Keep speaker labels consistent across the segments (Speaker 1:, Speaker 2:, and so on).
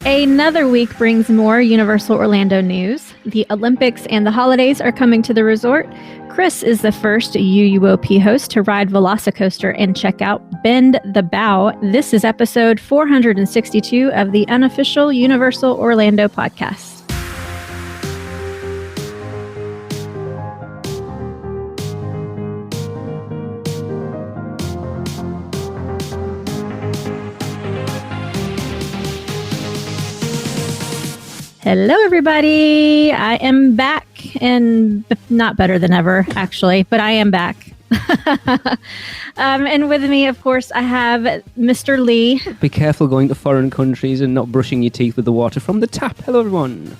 Speaker 1: Another week brings more Universal Orlando news. The Olympics and the holidays are coming to the resort. Chris is the first UUOP host to ride VelociCoaster and check out Bend the Bow. This is episode 462 of the Unofficial Universal Orlando podcast. Hello, everybody. I am back, and not better than ever, actually, but I am back. And with me, of course, I have Mr. Lee.
Speaker 2: Be careful going to foreign countries and not brushing your teeth with the water from the tap. Hello, everyone.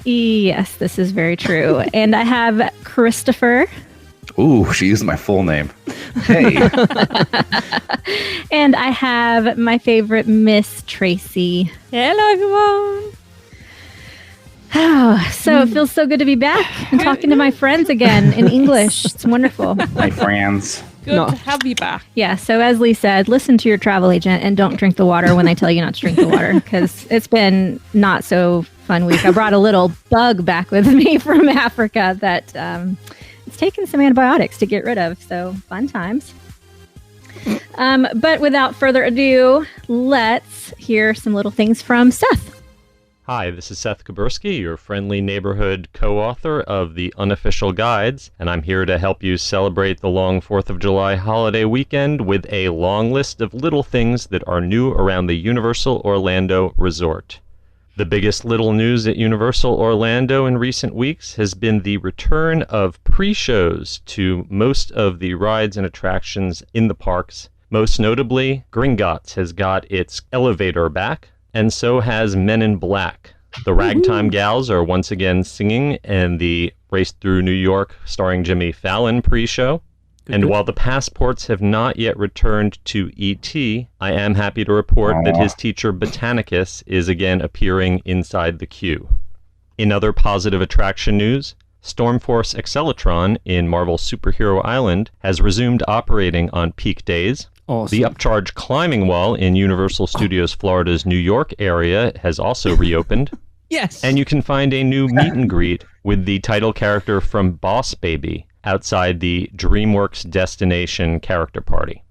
Speaker 1: Yes, this is very true. And I have Christopher.
Speaker 3: Ooh, she used my full name. Hey.
Speaker 1: And I have my favorite, Miss Tracy.
Speaker 4: Hello, everyone.
Speaker 1: Oh, so it feels so good to be back and talking to my friends again in English. It's wonderful.
Speaker 3: My friends.
Speaker 4: Good to have you back.
Speaker 1: Yeah, so as Lee said, listen to your travel agent and don't drink the water when they tell you not to drink the water, because it's been not so fun week. I brought a little bug back with me from Africa that it's taken some antibiotics to get rid of, so fun times. But without further ado, let's hear some little things from Seth.
Speaker 5: Hi, this is Seth Kuberski, your friendly neighborhood co-author of the Unofficial Guides, and I'm here to help you celebrate the long 4th of July holiday weekend with a long list of little things that are new around the Universal Orlando Resort. The biggest little news at Universal Orlando in recent weeks has been the return of pre-shows to most of the rides and attractions in the parks. Most notably, Gringotts has got its elevator back, and so has Men in Black. The Ragtime Gals are once again singing in the Race Through New York starring Jimmy Fallon pre-show. And while the passports have not yet returned to E.T., I am happy to report that his teacher Botanicus is again appearing inside the queue. In other positive attraction news, Stormforce Accelatron in Marvel Superhero Island has resumed operating on peak days.
Speaker 2: Awesome.
Speaker 5: The upcharge climbing wall in Universal Studios Florida's New York area has also reopened.
Speaker 2: Yes.
Speaker 5: And you can find a new meet and greet with the title character from Boss Baby outside the DreamWorks Destination character party.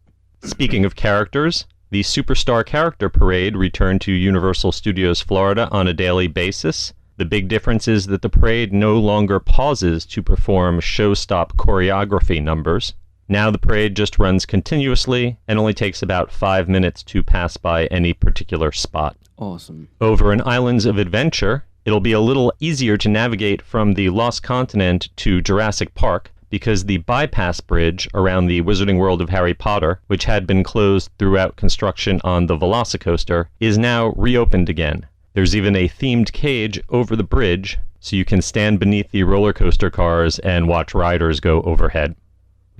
Speaker 5: Speaking of characters, the Superstar Character Parade returned to Universal Studios Florida on a daily basis. The big difference is that the parade no longer pauses to perform show-stop choreography numbers. Now the parade just runs continuously and only takes about 5 minutes to pass by any particular spot.
Speaker 2: Awesome.
Speaker 5: Over in Islands of Adventure, it'll be a little easier to navigate from the Lost Continent to Jurassic Park because the bypass bridge around the Wizarding World of Harry Potter, which had been closed throughout construction on the VelociCoaster, is now reopened again. There's even a themed cage over the bridge, so you can stand beneath the roller coaster cars and watch riders go overhead.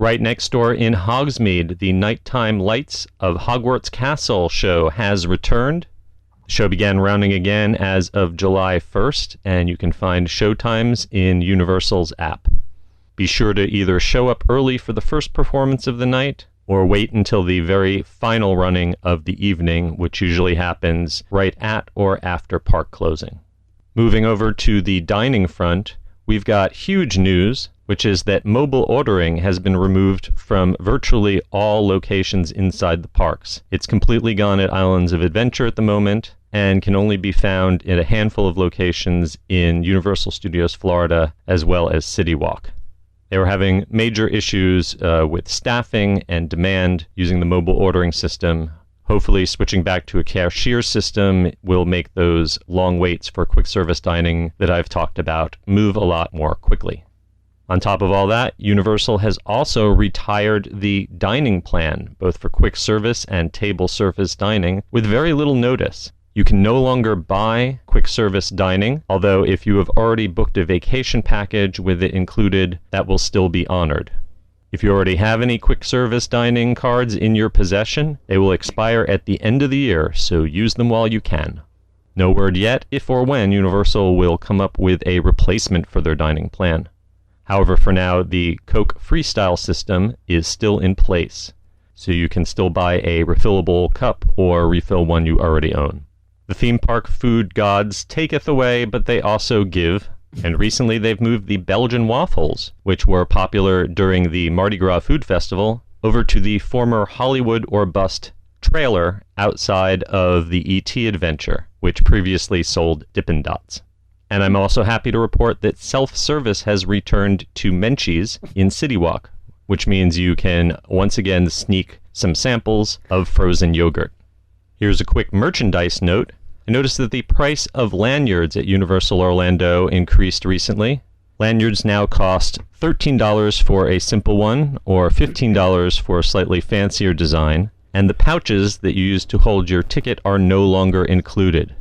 Speaker 5: Right next door in Hogsmeade, the Nighttime Lights of Hogwarts Castle show has returned. The show began running again as of July 1st, and you can find showtimes in Universal's app. Be sure to either show up early for the first performance of the night, or wait until the very final running of the evening, which usually happens right at or after park closing. Moving over to the dining front, we've got huge news, which is that mobile ordering has been removed from virtually all locations inside the parks. It's completely gone at Islands of Adventure at the moment and can only be found in a handful of locations in Universal Studios Florida as well as City Walk. They were having major issues with staffing and demand using the mobile ordering system. Hopefully switching back to a cashier system will make those long waits for quick service dining that I've talked about move a lot more quickly. On top of all that, Universal has also retired the dining plan, both for quick service and table service dining, with very little notice. You can no longer buy quick service dining, although if you have already booked a vacation package with it included, that will still be honored. If you already have any quick service dining cards in your possession, they will expire at the end of the year, so use them while you can. No word yet if or when Universal will come up with a replacement for their dining plan. However, for now, the Coke Freestyle system is still in place, so you can still buy a refillable cup or refill one you already own. The theme park food gods taketh away, but they also give. And recently they've moved the Belgian waffles, which were popular during the Mardi Gras Food Festival, over to the former Hollywood or Bust trailer outside of the E.T. Adventure, which previously sold Dippin' Dots. And I'm also happy to report that self-service has returned to Menchie's in City Walk, which means you can once again sneak some samples of frozen yogurt. Here's a quick merchandise note. I noticed that the price of lanyards at Universal Orlando increased recently. Lanyards now cost $13 for a simple one, or $15 for a slightly fancier design, and the pouches that you use to hold your ticket are no longer included.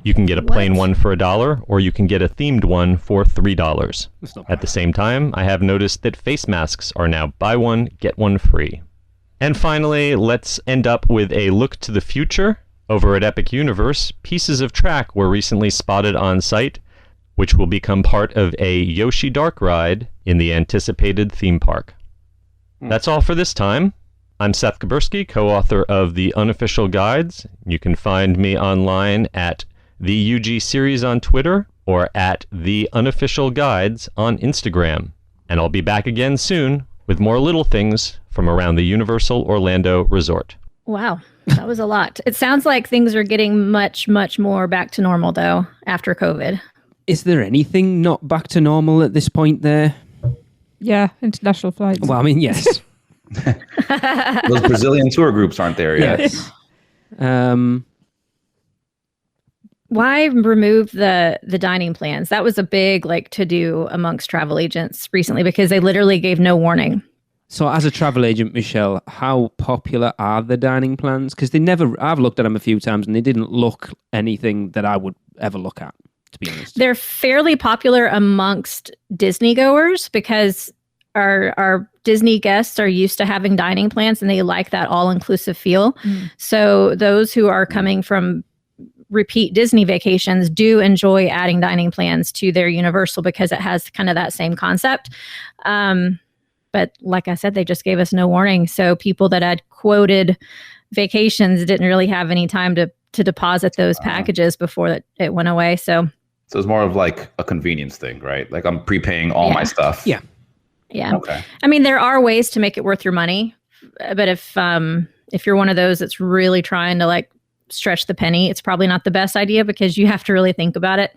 Speaker 5: You can get a plain one for $1, or you can get a themed one for $3. At the same time, I have noticed that face masks are now buy one, get one free. And finally, let's end up with a look to the future. Over at Epic Universe, pieces of track were recently spotted on site, which will become part of a Yoshi Dark ride in the anticipated theme park. That's all for this time. I'm Seth Kabursky, co-author of the Unofficial Guides. You can find me online at the UG Series on Twitter or at the Unofficial Guides on Instagram. And I'll be back again soon with more little things from around the Universal Orlando Resort.
Speaker 1: Wow, that was a lot. It sounds like things are getting much, much more back to normal, though, after COVID.
Speaker 2: Is there anything not back to normal at this point there?
Speaker 4: Yeah, international flights.
Speaker 2: Well, I mean, yes.
Speaker 3: Those Brazilian tour groups aren't there yet.
Speaker 2: Yes.
Speaker 1: Why remove the dining plans? That was a big to do amongst travel agents recently because they literally gave no warning.
Speaker 2: So as a travel agent, Michelle, how popular are the dining plans? Because I've looked at them a few times and they didn't look anything that I would ever look at, to be honest.
Speaker 1: They're fairly popular amongst Disney goers because our Disney guests are used to having dining plans and they like that all-inclusive feel. So those who are coming from repeat Disney vacations do enjoy adding dining plans to their Universal because it has kind of that same concept. But like I said, they just gave us no warning. So people that had quoted vacations didn't really have any time to deposit those packages before it went away. So
Speaker 3: it's more of like a convenience thing, right? Like I'm prepaying all my stuff.
Speaker 2: Yeah.
Speaker 1: Yeah.
Speaker 3: Okay.
Speaker 1: I mean, there are ways to make it worth your money. But if you're one of those that's really trying to stretch the penny, it's probably not the best idea because you have to really think about it.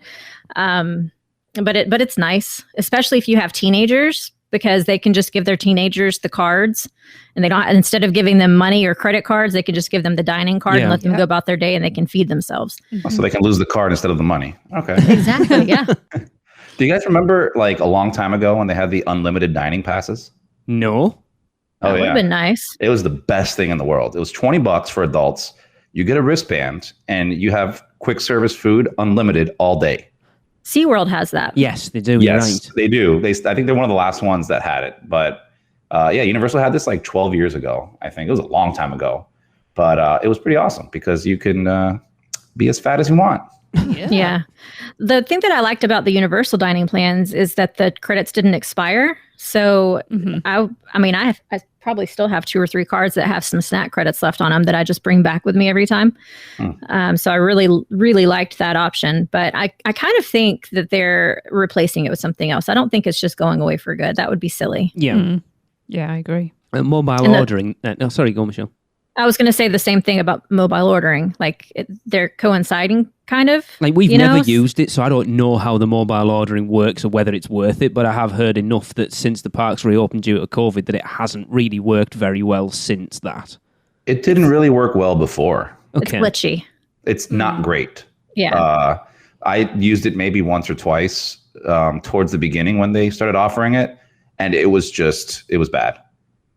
Speaker 1: But it's nice, especially if you have teenagers, because they can just give their teenagers the cards and they don't, instead of giving them money or credit cards, they can just give them the dining card and let them go about their day and they can feed themselves.
Speaker 3: So they can lose the card instead of the money. Okay.
Speaker 1: Exactly. Yeah.
Speaker 3: Do you guys remember a long time ago when they had the unlimited dining passes?
Speaker 2: No.
Speaker 1: That would have been nice.
Speaker 3: It was the best thing in the world. It was $20 for adults. You get a wristband and you have quick service food unlimited all day.
Speaker 1: SeaWorld has that.
Speaker 2: Yes, they do.
Speaker 3: Yes,
Speaker 2: Right.
Speaker 3: they do. I think they're one of the last ones that had it. But Universal had this 12 years ago. I think it was a long time ago. But it was pretty awesome because you can be as fat as you want.
Speaker 1: Yeah. The thing that I liked about the Universal dining plans is that the credits didn't expire. So I probably still have 2 or 3 cards that have some snack credits left on them that I just bring back with me every time. So I really, really liked that option. But I kind of think that they're replacing it with something else. I don't think it's just going away for good. That would be silly.
Speaker 2: Yeah.
Speaker 4: Yeah, I agree.
Speaker 2: Mobile ordering. No, sorry, go, Michelle.
Speaker 1: I was going to say the same thing about mobile ordering. They're coinciding, kind of.
Speaker 2: We've never used it, so I don't know how the mobile ordering works or whether it's worth it, but I have heard enough that since the parks reopened due to COVID that it hasn't really worked very well since that.
Speaker 3: It didn't really work well before.
Speaker 1: It's
Speaker 2: Okay.
Speaker 1: glitchy.
Speaker 3: It's not great.
Speaker 1: Yeah.
Speaker 3: I used it maybe once or twice towards the beginning when they started offering it, and it was bad.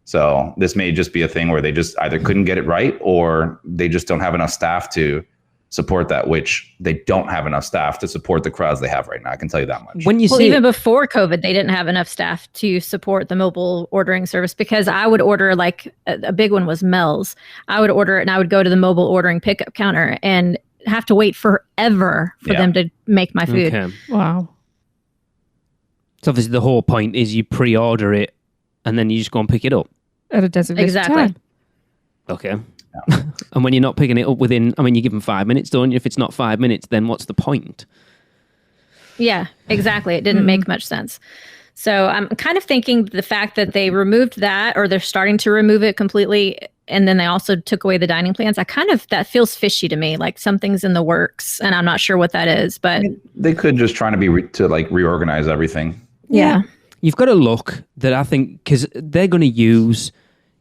Speaker 3: So this may just be a thing where they just either couldn't get it right or they just don't have enough staff to support that, which they don't have enough staff to support the crowds they have right now. I can tell you that much.
Speaker 1: Even before COVID, they didn't have enough staff to support the mobile ordering service because I would order a big one was Mel's. I would order it and I would go to the mobile ordering pickup counter and have to wait forever for them to make my food.
Speaker 2: Okay.
Speaker 4: Wow.
Speaker 2: So obviously the whole point is you pre-order it and then you just go and pick it up.
Speaker 4: At a designated time.
Speaker 2: Okay. And when you're not picking it up within, I mean, you give them 5 minutes, don't you? If it's not 5 minutes, then what's the point?
Speaker 1: Yeah, exactly. It didn't make much sense. So I'm kind of thinking the fact that they removed that, or they're starting to remove it completely, and then they also took away the dining plans. That feels fishy to me, like something's in the works, and I'm not sure what that is. But
Speaker 3: they could just trying to be reorganize everything.
Speaker 1: Yeah.
Speaker 2: You've got to look that, I think, because they're going to use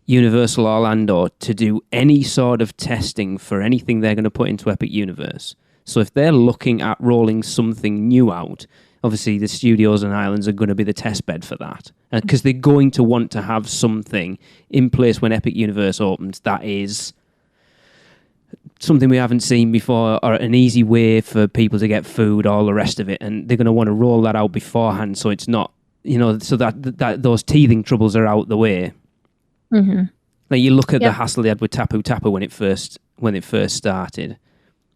Speaker 2: Universal Orlando to do any sort of testing for anything they're going to put into Epic Universe. So if they're looking at rolling something new out, obviously the studios and islands are going to be the test bed for that. Because they're going to want to have something in place when Epic Universe opens that is something we haven't seen before, or an easy way for people to get food, all the rest of it. And they're going to want to roll that out beforehand so it's not, so that those teething troubles are out the way.
Speaker 1: Mm-hmm.
Speaker 2: Like you look at the hassle they had with Tapu Tapu when it first started,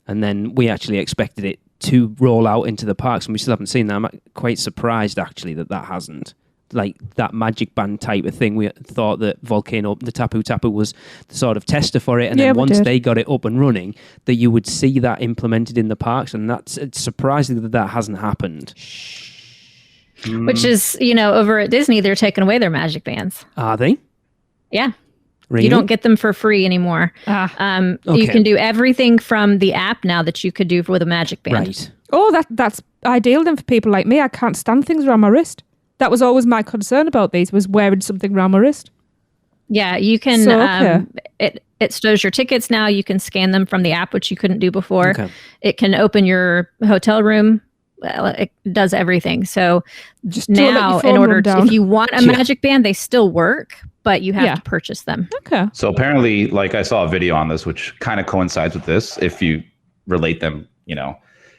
Speaker 2: and then we actually expected it to roll out into the parks, and we still haven't seen that. I'm quite surprised actually that hasn't. Like that magic band type of thing. We thought that the Tapu Tapu was the sort of tester for it, and then once they got it up and running, that you would see that implemented in the parks, and it's surprising that hasn't happened.
Speaker 1: Which is, over at Disney, they're taking away their magic bands.
Speaker 2: Are they?
Speaker 1: Yeah.
Speaker 2: Really?
Speaker 1: You don't get them for free anymore.
Speaker 2: Okay.
Speaker 1: You can do everything from the app now that you could do with a magic band.
Speaker 2: Right.
Speaker 4: Oh, that's ideal then for people like me. I can't stand things around my wrist. That was always my concern about these, was wearing something around my wrist.
Speaker 1: Yeah, you can.
Speaker 4: So,
Speaker 1: it stores your tickets now. You can scan them from the app, which you couldn't do before.
Speaker 2: Okay.
Speaker 1: It can open your hotel room. Well, it does everything. So
Speaker 4: Just
Speaker 1: now, in order to, if you want a magic band, they still work, but you have to purchase them.
Speaker 4: Okay.
Speaker 3: So apparently, like I saw a video on this, which kind of coincides with this, if you relate them,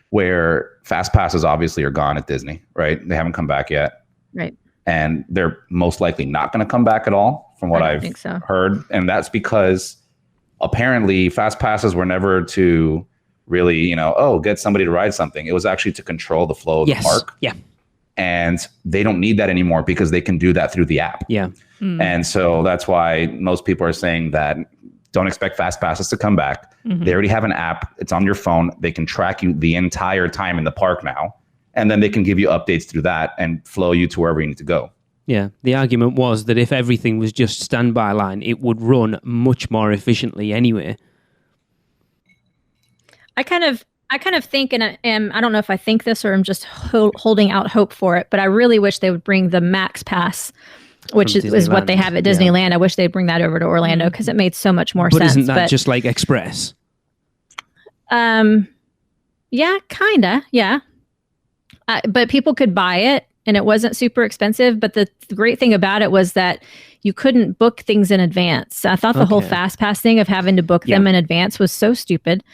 Speaker 3: where fast passes obviously are gone at Disney, right? They haven't come back yet.
Speaker 1: Right.
Speaker 3: And they're most likely not going to come back at all, from what I've heard. And that's because apparently fast passes were never to really, get somebody to ride something. It was actually to control the flow of the park.
Speaker 2: Yeah.
Speaker 3: And they don't need that anymore because they can do that through the app.
Speaker 2: Yeah.
Speaker 3: And so that's why most people are saying that don't expect fast passes to come back. Mm-hmm. They already have an app. It's on your phone. They can track you the entire time in the park now. And then they can give you updates through that and flow you to wherever you need to go.
Speaker 2: Yeah. The argument was that if everything was just standby line, it would run much more efficiently anyway.
Speaker 1: I kind of think, and I don't know if I think this or I'm just holding out hope for it, but I really wish they would bring the Max Pass, which is what they have at Disneyland. I wish they'd bring that over to Orlando because it made so much more sense.
Speaker 2: But isn't that just like Express?
Speaker 1: Yeah, kinda, yeah. But people could buy it, and it wasn't super expensive. But the great thing about it was that you couldn't book things in advance. I thought the whole Fast Pass thing of having to book them in advance was so stupid.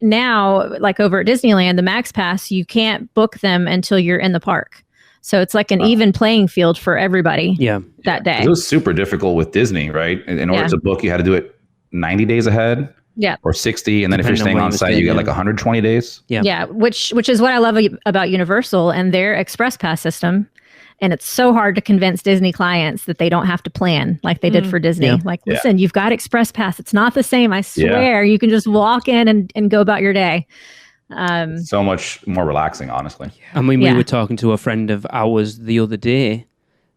Speaker 1: Now, like over at Disneyland, the Max Pass, you can't book them until you're in the park. So it's like an even playing field for everybody that day.
Speaker 3: It was super difficult with Disney, right? In order to book, you had to do it 90 days ahead. Yeah. Or 60. And then if you're staying on site, you get like 120 days.
Speaker 1: Yeah. Yeah. Which is what I love about Universal and their Express Pass system. And it's so hard to convince Disney clients that they don't have to plan like they did for Disney. Yeah. Like, listen, you've got Express Pass. It's not the same. I swear. You can just walk in and go about your day.
Speaker 3: So much more relaxing, honestly.
Speaker 2: I mean, we were talking to a friend of ours the other day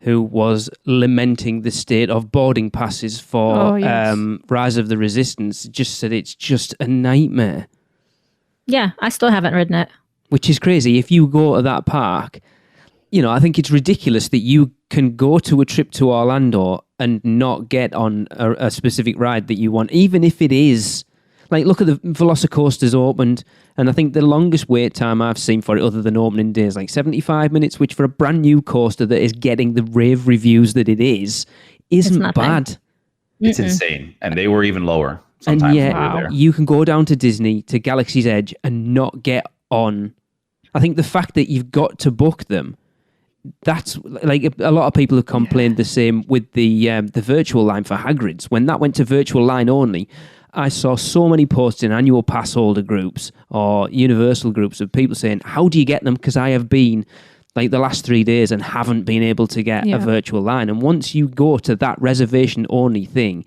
Speaker 2: who was lamenting the state of boarding passes for Rise of the Resistance. Just said it's just a nightmare.
Speaker 1: Yeah, I still haven't ridden it.
Speaker 2: Which is crazy. If you go to that park, I think it's ridiculous that you can go to a trip to Orlando and not get on a specific ride that you want, even if it is. Like, look at the VelociCoaster's opened, and I think the longest wait time I've seen for it, other than opening day, is like 75 minutes, which for a brand new coaster that is getting the rave reviews that it is, isn't bad.
Speaker 3: It's insane. And they were even lower sometimes.
Speaker 2: And yet, you can go down to Disney, to Galaxy's Edge, and not get on. I think the fact that you've got to book them, that's like a lot of people have complained the same with the virtual line for Hagrid's. When that went to virtual line only, I saw so many posts in annual pass holder groups or Universal groups of people saying, how do you get them? Because I have been like the last 3 days and haven't been able to get a virtual line. And once you go to that reservation only thing,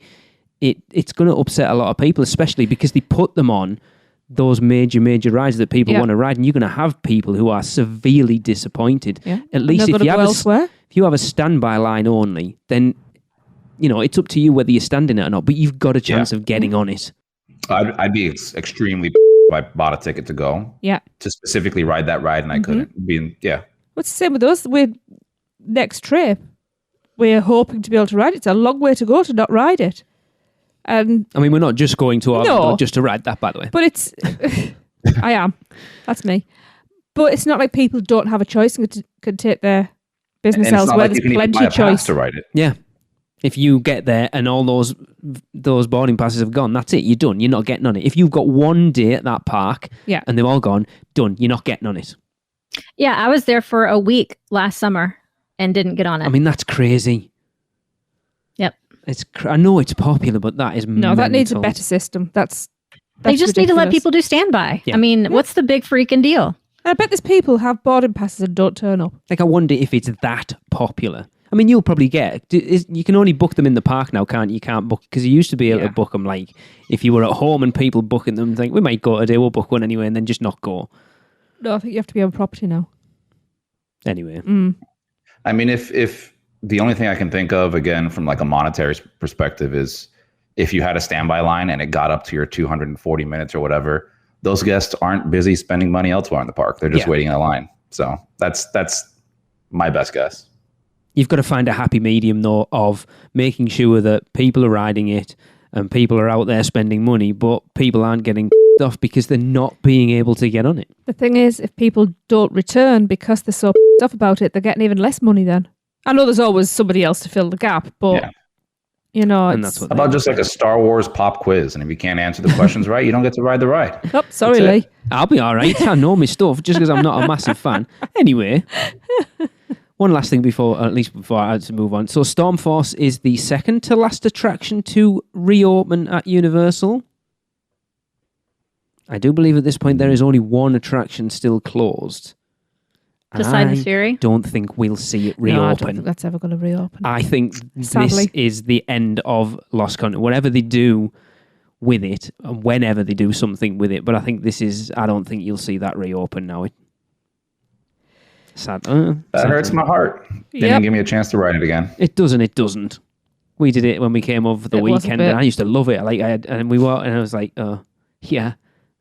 Speaker 2: it's going to upset a lot of people, especially because they put them on those major rides that people want to ride, and you're going to have people who are severely disappointed.
Speaker 4: Yeah.
Speaker 2: At least if you have a standby line only, then it's up to you whether you're standing it or not, but you've got a chance of getting on it.
Speaker 3: I'd be extremely if I bought a ticket to go to specifically ride that ride, and I couldn't be
Speaker 4: What's the same with us? We're next trip, we're hoping to be able to ride it. It's a long way to go to not ride it. And
Speaker 2: I mean, we're not just going to Orlando just to ride that, by the way.
Speaker 4: But it's I am. That's me. But it's not like people don't have a choice and can take their business
Speaker 3: and
Speaker 4: elsewhere.
Speaker 3: There's
Speaker 4: plenty of choice
Speaker 3: to ride it.
Speaker 2: Yeah. If you get there and all those boarding passes have gone, that's it. You're done. You're not getting on it. If you've got one day at that park and they've all gone, done. You're not getting on it.
Speaker 1: Yeah, I was there for a week last summer and didn't get on it.
Speaker 2: I mean, that's crazy.
Speaker 1: Yep.
Speaker 2: I know it's popular, but that is
Speaker 4: mental. That needs a better system. That's
Speaker 1: they just need to let people do standby. Yeah. I mean, what's the big freaking deal?
Speaker 4: I bet there's people who have boarding passes and don't turn up.
Speaker 2: Like, I wonder if it's that popular. I mean, you'll probably you can only book them in the park now, can't you? You can't book, because you used to be able to book them, like, if you were at home and people booking them, think, we might go today, we'll book one anyway, and then just not go.
Speaker 4: No, I think you have to be on property now.
Speaker 2: Anyway.
Speaker 3: I mean, if the only thing I can think of, again, from like a monetary perspective, is if you had a standby line and it got up to your 240 minutes or whatever, those guests aren't busy spending money elsewhere in the park. They're just waiting in a line. So that's my best guess.
Speaker 2: You've got to find a happy medium, though, of making sure that people are riding it and people are out there spending money, but people aren't getting off because they're not being able to get on it.
Speaker 4: The thing is, if people don't return because they're so off about it, they're getting even less money then. I know there's always somebody else to fill the gap, but,
Speaker 2: and that's
Speaker 3: about just like a Star Wars pop quiz. And if you can't answer the questions right, you don't get to ride the ride.
Speaker 4: Oh, sorry, Lee.
Speaker 2: I'll be all right. I know my stuff just because I'm not a massive fan. Anyway, one last thing before I had to move on. So Stormforce is the second to last attraction to reopen at Universal. I do believe at this point there is only one attraction still closed.
Speaker 1: Poseidon's Fury?
Speaker 2: Don't think we'll see it reopen.
Speaker 4: No, I don't think that's ever going to reopen.
Speaker 2: I think
Speaker 4: Sadly.
Speaker 2: This is the end of Lost Continent. Whatever they do with it, and whenever they do something with it, but I don't think you'll see that reopen now. Sad.
Speaker 3: That hurts my heart. They didn't give me a chance to ride it again.
Speaker 2: It doesn't. We did it when we came over the weekend, and I used to love it. And I was like, oh, yeah,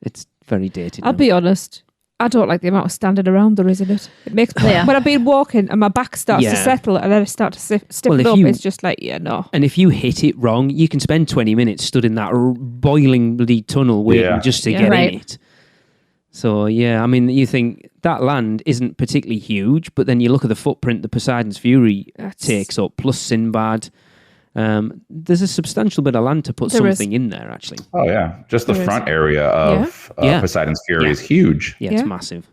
Speaker 2: it's very dated.
Speaker 4: I'll be honest. I don't like the amount of standing around there is in it. It makes when I've been walking and my back starts to settle and then I start to stiffen up, it's just like, no.
Speaker 2: And if you hit it wrong, you can spend 20 minutes stood in that boiling bloody tunnel waiting just to get in it. So, I mean, you think that land isn't particularly huge, but then you look at the footprint the Poseidon's Fury takes up, plus Sinbad. There's a substantial bit of land to put something in there, actually.
Speaker 3: Oh, yeah. Just the front area of Poseidon's Fury is huge.
Speaker 2: Yeah, it's massive.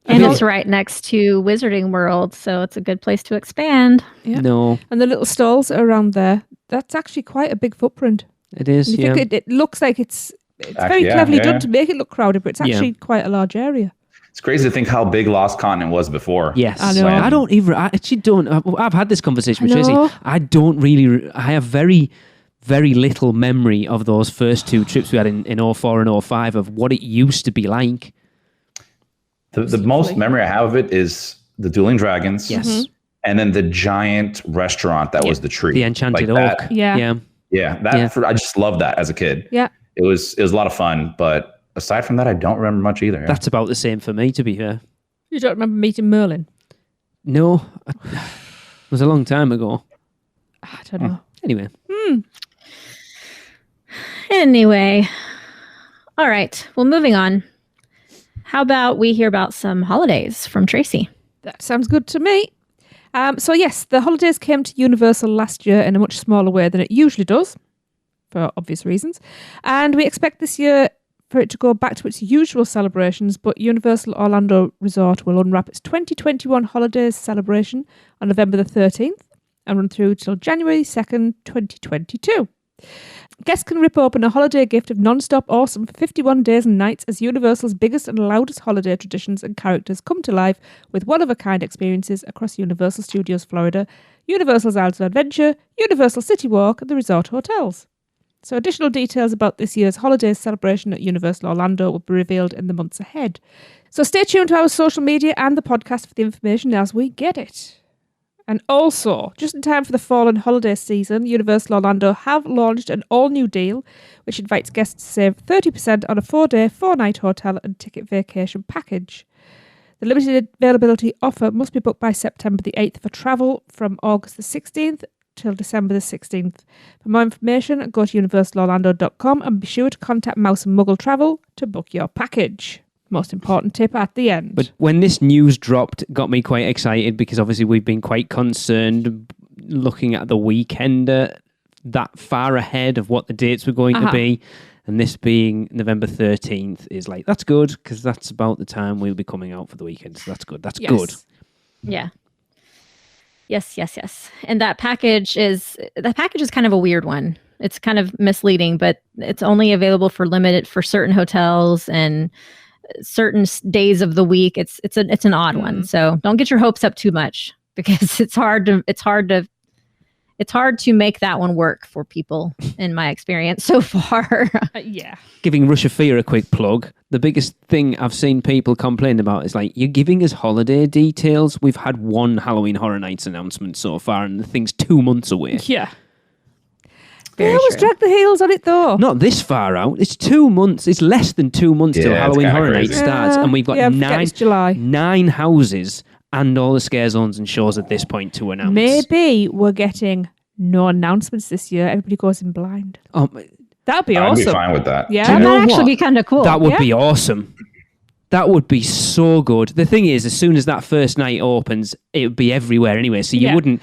Speaker 1: And it's right next to Wizarding World, so it's a good place to expand.
Speaker 4: Yeah.
Speaker 2: No.
Speaker 4: And the little stalls around there, that's actually quite a big footprint.
Speaker 2: It is,
Speaker 4: it looks like it's very cleverly done to make it look crowded, but it's actually quite a large area.
Speaker 3: It's crazy to think how big Lost Continent was before.
Speaker 2: Yes.
Speaker 4: I know.
Speaker 2: I've had this conversation with Tracy. I have very, very little memory of those first two trips we had in 04 and 05 of what it used to be like.
Speaker 3: The most memory I have of it is the Dueling Dragons.
Speaker 2: Yes. Mm-hmm.
Speaker 3: And then the giant restaurant that was the tree.
Speaker 2: The Enchanted Oak.
Speaker 4: Yeah.
Speaker 3: I just loved that as a kid.
Speaker 4: Yeah.
Speaker 3: It was a lot of fun, but aside from that, I don't remember much either.
Speaker 2: That's about the same for me, to be fair.
Speaker 4: You don't remember meeting Merlin?
Speaker 2: No. It was a long time ago.
Speaker 4: I don't know.
Speaker 1: Anyway. All right. Well, moving on. How about we hear about some holidays from Tracy?
Speaker 4: That sounds good to me. So yes, the holidays came to Universal last year in a much smaller way than it usually does, for obvious reasons. And we expect this year for it to go back to its usual celebrations, but Universal Orlando Resort will unwrap its 2021 holidays celebration on November the 13th and run through till January 2nd, 2022. Guests can rip open a holiday gift of non-stop awesome for 51 days and nights as Universal's biggest and loudest holiday traditions and characters come to life with one-of-a-kind experiences across Universal Studios Florida, Universal's Islands of Adventure, Universal City Walk, and the resort hotels. So additional details about this year's holidays celebration at Universal Orlando will be revealed in the months ahead. So stay tuned to our social media and the podcast for the information as we get it. And also, just in time for the fall and holiday season, Universal Orlando have launched an all-new deal which invites guests to save 30% on a 4-day, 4-night hotel and ticket vacation package. The limited availability offer must be booked by September the 8th for travel from August the 16th till December the 16th. For more information, go to universalorlando.com and be sure to contact Mouse and Muggle Travel to book your package. Most important tip at the end.
Speaker 2: But when this news dropped, got me quite excited because obviously we've been quite concerned looking at the weekend that far ahead of what the dates were going to be. And this being November 13th is like, that's good because that's about the time we'll be coming out for the weekend. So that's good. That's good.
Speaker 1: Yeah. Yes. And that package is kind of a weird one. It's kind of misleading, but it's only available for certain hotels and certain days of the week. It's an odd one. So don't get your hopes up too much because it's hard to make that one work for people in my experience so far.
Speaker 4: Yeah.
Speaker 2: Giving Rush of Fear a quick plug. The biggest thing I've seen people complain about is like, you're giving us holiday details. We've had one Halloween Horror Nights announcement so far and the thing's 2 months away.
Speaker 4: Yeah. They always drag the heels on it though.
Speaker 2: Not this far out. It's 2 months. It's less than 2 months till Halloween Horror Nights starts. And we've got nine houses and all the scare zones and shows at this point to announce.
Speaker 4: Maybe we're getting no announcements this year. Everybody goes in blind. That'd be awesome.
Speaker 3: I'd be fine with that.
Speaker 4: Yeah.
Speaker 1: That would actually be kind of cool.
Speaker 2: That would be awesome. That would be so good. The thing is, as soon as that first night opens, it would be everywhere anyway. So you wouldn't,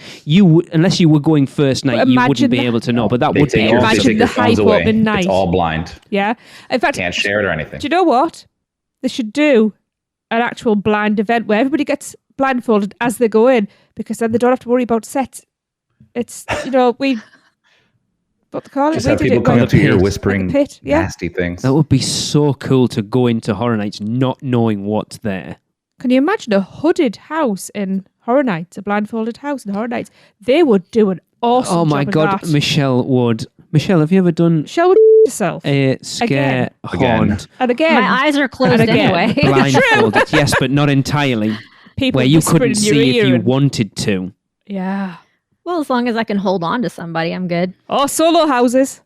Speaker 2: unless you were going first night, you wouldn't be able to know. But that would be awesome.
Speaker 4: Imagine the hype opening night.
Speaker 3: It's all blind.
Speaker 4: Yeah. In fact,
Speaker 3: can't share it or anything.
Speaker 4: Do you know what? They should do an actual blind event where everybody gets blindfolded as they go in, because then they don't have to worry about sets. It's, what they call it?
Speaker 3: Just have people coming up to you whispering
Speaker 4: pit.
Speaker 3: nasty things.
Speaker 2: That would be so cool to go into Horror Nights not knowing what's there.
Speaker 4: Can you imagine a hooded house in Horror Nights, a blindfolded house in Horror Nights? They would do an awesome job.
Speaker 2: Oh my God,
Speaker 4: that.
Speaker 2: Michelle would. Michelle, have you ever done
Speaker 4: Michelle would herself
Speaker 2: a scare haunt?
Speaker 4: And again.
Speaker 1: My eyes are closed anyway.
Speaker 2: Blindfolded, yes, but not entirely.
Speaker 4: People
Speaker 2: where you couldn't see if you wanted to.
Speaker 4: Yeah.
Speaker 1: Well, as long as I can hold on to somebody, I'm good.
Speaker 4: Oh, solo houses.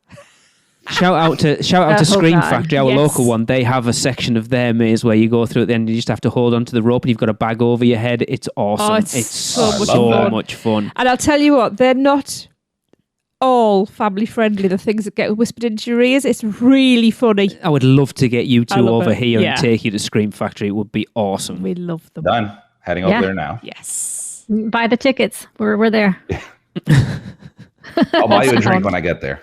Speaker 2: Shout out to Scream Factory, our local one. They have a section of their maze where you go through at the end. You just have to hold onto the rope, and you've got a bag over your head. It's awesome.
Speaker 4: Oh, it's
Speaker 2: so much fun.
Speaker 4: And I'll tell you what, they're not all family friendly. The things that get whispered into your ears, it's really funny.
Speaker 2: I would love to get you two over here
Speaker 4: Yeah.
Speaker 2: and take you to Scream Factory. It would be awesome.
Speaker 4: We love them.
Speaker 3: Done. Heading over there now.
Speaker 4: Yes.
Speaker 1: Buy the tickets. We're there.
Speaker 3: I'll buy you a drink when I get there.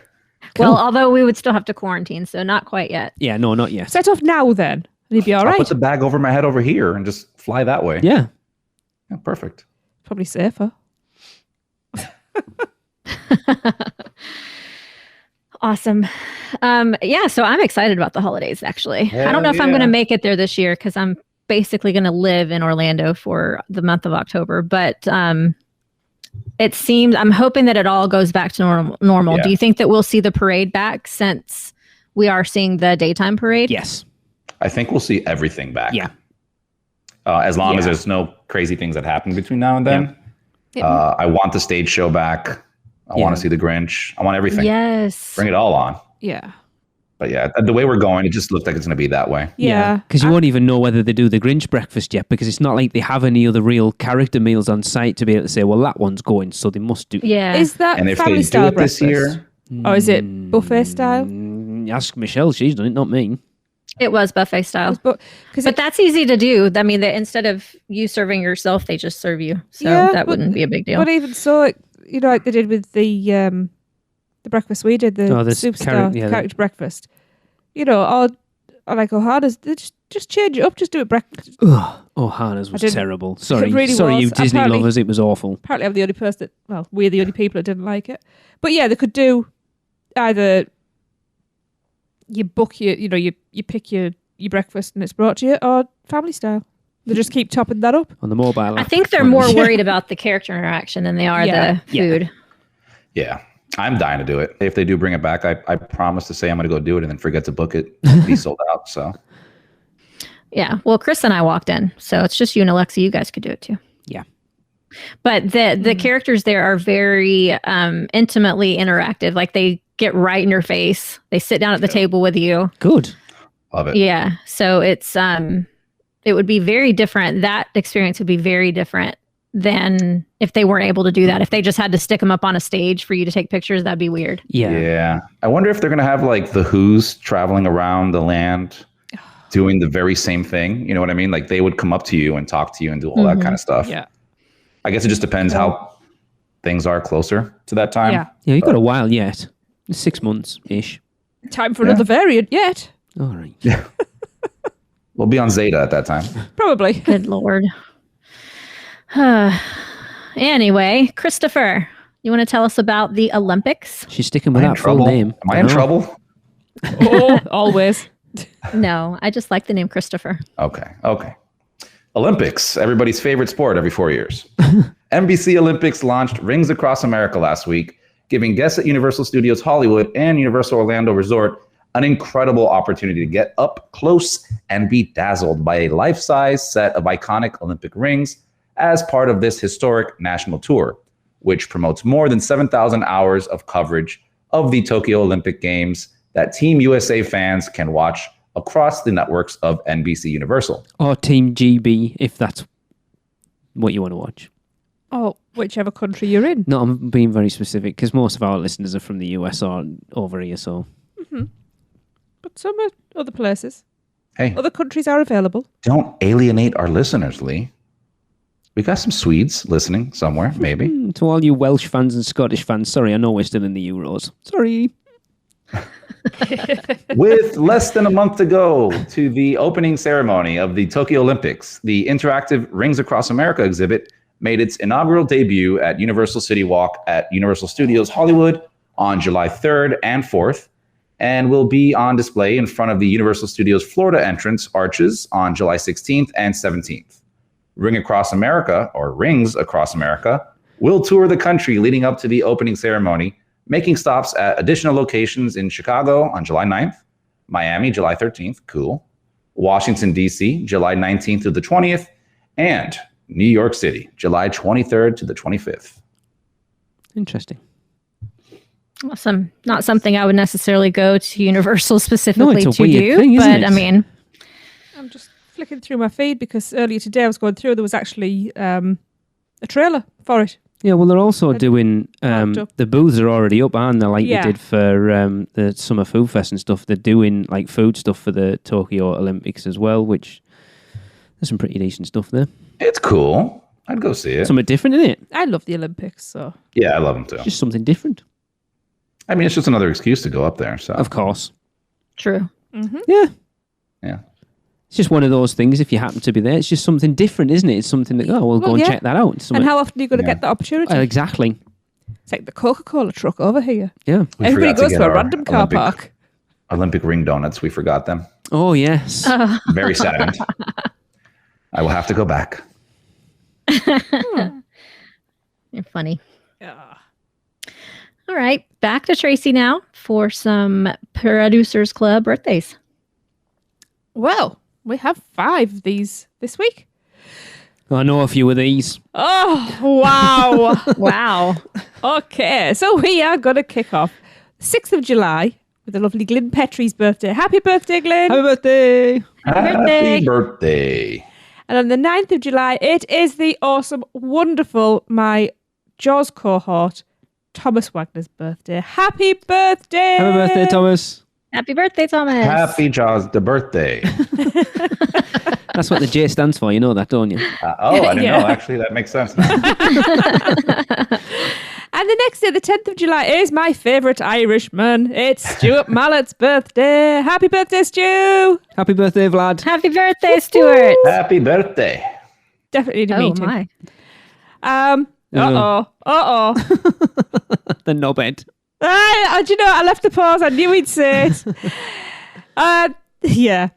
Speaker 1: Well, although we would still have to quarantine, so not quite yet.
Speaker 2: Yeah, no, not yet.
Speaker 4: Set off now then. And you'd be all
Speaker 3: I'll
Speaker 4: right.
Speaker 3: put the bag over my head over here and just fly that way.
Speaker 2: Yeah.
Speaker 3: Yeah, perfect.
Speaker 4: Probably safer.
Speaker 1: Awesome. So I'm excited about the holidays, actually. I don't know if I'm going to make it there this year because I'm basically going to live in Orlando for the month of October. But it seems, I'm hoping that it all goes back to normal.
Speaker 3: Yeah.
Speaker 1: Do you think that we'll see the parade back since we are seeing the daytime parade?
Speaker 2: Yes.
Speaker 3: I think we'll see everything back.
Speaker 2: Yeah.
Speaker 3: As long as there's no crazy things that happen between now and then. I want the stage show back. I want to see the Grinch. I want everything.
Speaker 1: Yes.
Speaker 3: Bring it all on.
Speaker 4: Yeah.
Speaker 3: But yeah, the way we're going, it just looks like it's going to be that way.
Speaker 4: Yeah.
Speaker 2: Because you won't even know whether they do the Grinch breakfast yet, because it's not like they have any other real character meals on site to be able to say, well, that one's going, so they must do.
Speaker 1: Yeah.
Speaker 4: Is that
Speaker 3: And if
Speaker 4: family
Speaker 3: they do
Speaker 4: style
Speaker 3: it this
Speaker 4: breakfast?
Speaker 3: year,
Speaker 4: Or is it buffet style?
Speaker 2: Ask Michelle, she's done it, not me.
Speaker 1: It was buffet style.
Speaker 4: But
Speaker 1: that's easy to do. I mean, instead of you serving yourself, they just serve you. So that wouldn't be a big deal.
Speaker 4: But even so, like they did with the breakfast we did, the superstar character breakfast. Or like Ohana's, just change it up, just do it breakfast.
Speaker 2: Ohana's was terrible. Sorry,
Speaker 4: really
Speaker 2: sorry,
Speaker 4: was.
Speaker 2: you Disney
Speaker 4: Apparently-
Speaker 2: lovers, it was awful.
Speaker 4: Apparently, I'm the only person we're the only people that didn't like it. But yeah, they could do either you book you pick your breakfast and it's brought to you, or family style. They just keep topping that up.
Speaker 2: On the mobile
Speaker 1: I
Speaker 2: app.
Speaker 1: think they're more worried about the character interaction than they are the food.
Speaker 3: yeah. I'm dying to do it. If they do bring it back, I promise to say I'm going to go do it and then forget to book it. Be sold out. So
Speaker 1: Yeah. Well, Chris and I walked in, so it's just you and Alexa. You guys could do it too.
Speaker 2: Yeah.
Speaker 1: But the characters there are very intimately interactive. Like they get right in your face. They sit down at the table with you.
Speaker 2: Good.
Speaker 3: love it.
Speaker 1: Yeah. So it's it would be very different. That experience would be very different than if they weren't able to do that. If they just had to stick them up on a stage for you to take pictures, that'd be weird.
Speaker 2: Yeah.
Speaker 3: I wonder if they're going to have like the Who's traveling around the land doing the very same thing. You know what I mean? Like they would come up to you and talk to you and do all that kind of stuff.
Speaker 4: Yeah.
Speaker 3: I guess it just depends how things are closer to that time.
Speaker 4: Yeah.
Speaker 2: Yeah, you've got a while yet. 6 months-ish.
Speaker 4: Time for another variant yet.
Speaker 2: All right.
Speaker 3: Yeah. We'll be on Zeta at that time.
Speaker 4: Probably.
Speaker 1: Good Lord. Anyway, Christopher, you want to tell us about the Olympics?
Speaker 2: She's sticking with
Speaker 3: Am I in
Speaker 2: that full
Speaker 3: trouble?
Speaker 2: name.
Speaker 3: Am I in trouble?
Speaker 4: Oh, always.
Speaker 1: No, I just like the name Christopher.
Speaker 3: Okay. Olympics, everybody's favorite sport every 4 years. NBC Olympics launched Rings Across America last week, giving guests at Universal Studios Hollywood and Universal Orlando Resort an incredible opportunity to get up close and be dazzled by a life-size set of iconic Olympic rings as part of this historic national tour, which promotes more than 7,000 hours of coverage of the Tokyo Olympic Games that Team USA fans can watch across the networks of NBC Universal.
Speaker 2: Or Team GB, if that's what you want to watch.
Speaker 4: Oh, whichever country you're in.
Speaker 2: No, I'm being very specific because most of our listeners are from the US or over here, so...
Speaker 4: But some are other places.
Speaker 3: Hey,
Speaker 4: Other countries are available.
Speaker 3: don't alienate our listeners, Lee. We got some Swedes listening somewhere, maybe.
Speaker 2: To all you Welsh fans and Scottish fans, sorry, I know we're still in the Euros. Sorry.
Speaker 3: With less than a month to go to the opening ceremony of the Tokyo Olympics, the interactive Rings Across America exhibit made its inaugural debut at Universal City Walk at Universal Studios Hollywood on July 3rd and 4th, and will be on display in front of the Universal Studios Florida entrance arches on July 16th and 17th. Rings Across America will tour the country leading up to the opening ceremony, making stops at additional locations in Chicago on July 9th, Miami, July 13th, cool, Washington, D.C., July 19th to the 20th, and New York City, July 23rd to the 25th.
Speaker 2: Interesting.
Speaker 1: Awesome. Not something I would necessarily go to Universal specifically
Speaker 2: No, it's a
Speaker 1: to
Speaker 2: weird
Speaker 1: do,
Speaker 2: thing, isn't
Speaker 1: but
Speaker 2: it?
Speaker 1: I mean,
Speaker 4: I'm just flicking through my feed because earlier today I was going through, there was actually a trailer for it.
Speaker 2: Yeah, well, they're also doing...
Speaker 4: Marked up.
Speaker 2: the booths are already up, aren't they? Like
Speaker 4: Yeah.
Speaker 2: they did for the Summer Food Fest and stuff. They're doing like food stuff for the Tokyo Olympics as well, which there's some pretty decent stuff there.
Speaker 3: It's cool. I'd go see it.
Speaker 2: Something different, isn't it?
Speaker 4: I love the Olympics, so
Speaker 3: Yeah, I love them too.
Speaker 2: Just something different.
Speaker 3: I mean, it's just another excuse to go up there. So
Speaker 2: Of course.
Speaker 1: true.
Speaker 2: Yeah.
Speaker 3: yeah.
Speaker 2: It's just one of those things, if you happen to be there, it's just something different, isn't it? It's something that, we'll go
Speaker 4: Well,
Speaker 2: and
Speaker 4: yeah.
Speaker 2: check that out. It's
Speaker 4: And
Speaker 2: something-
Speaker 4: how often are you going to
Speaker 3: Yeah.
Speaker 4: get that opportunity?
Speaker 2: exactly.
Speaker 4: It's like the Coca-Cola truck over here.
Speaker 2: Yeah.
Speaker 3: We
Speaker 4: Everybody
Speaker 3: forgot to
Speaker 4: goes
Speaker 3: get
Speaker 4: to a
Speaker 3: our
Speaker 4: random car
Speaker 3: Olympic-
Speaker 4: park.
Speaker 3: Olympic ring donuts. We forgot them.
Speaker 2: Oh, yes.
Speaker 3: Very saddened. I will have to go back.
Speaker 1: You're funny.
Speaker 4: Yeah.
Speaker 1: All right. Back to Tracy now for some Producers Club birthdays.
Speaker 4: Well, we have 5 of these this week.
Speaker 2: I know a few of these.
Speaker 4: Oh, wow.
Speaker 1: Wow.
Speaker 4: Okay, so we are going to kick off 6th of July with the lovely Glyn Petrie's birthday. Happy birthday, Glyn.
Speaker 2: Happy birthday!
Speaker 3: Happy birthday.
Speaker 4: And on the 9th of July, it is the awesome, wonderful, my Jaws cohort, Thomas Wagner's birthday. Happy birthday!
Speaker 2: Happy birthday, Thomas.
Speaker 1: Happy birthday, Thomas.
Speaker 3: Happy Jaws the birthday.
Speaker 2: That's what the J stands for. You know that, don't you?
Speaker 3: I didn't
Speaker 4: Yeah.
Speaker 3: know. Actually, that makes sense now.
Speaker 4: And the next day, the 10th of July, is my favourite Irishman. It's Stuart Mallett's birthday. Happy birthday, Stu!
Speaker 2: Happy birthday, Vlad.
Speaker 1: Happy birthday, Stuart.
Speaker 3: Happy birthday.
Speaker 4: Definitely need to
Speaker 1: Oh,
Speaker 4: meet him.
Speaker 1: my.
Speaker 4: Uh-oh.
Speaker 2: The knobhead.
Speaker 4: Do you know, I left the pause. I knew he'd say it. Yeah.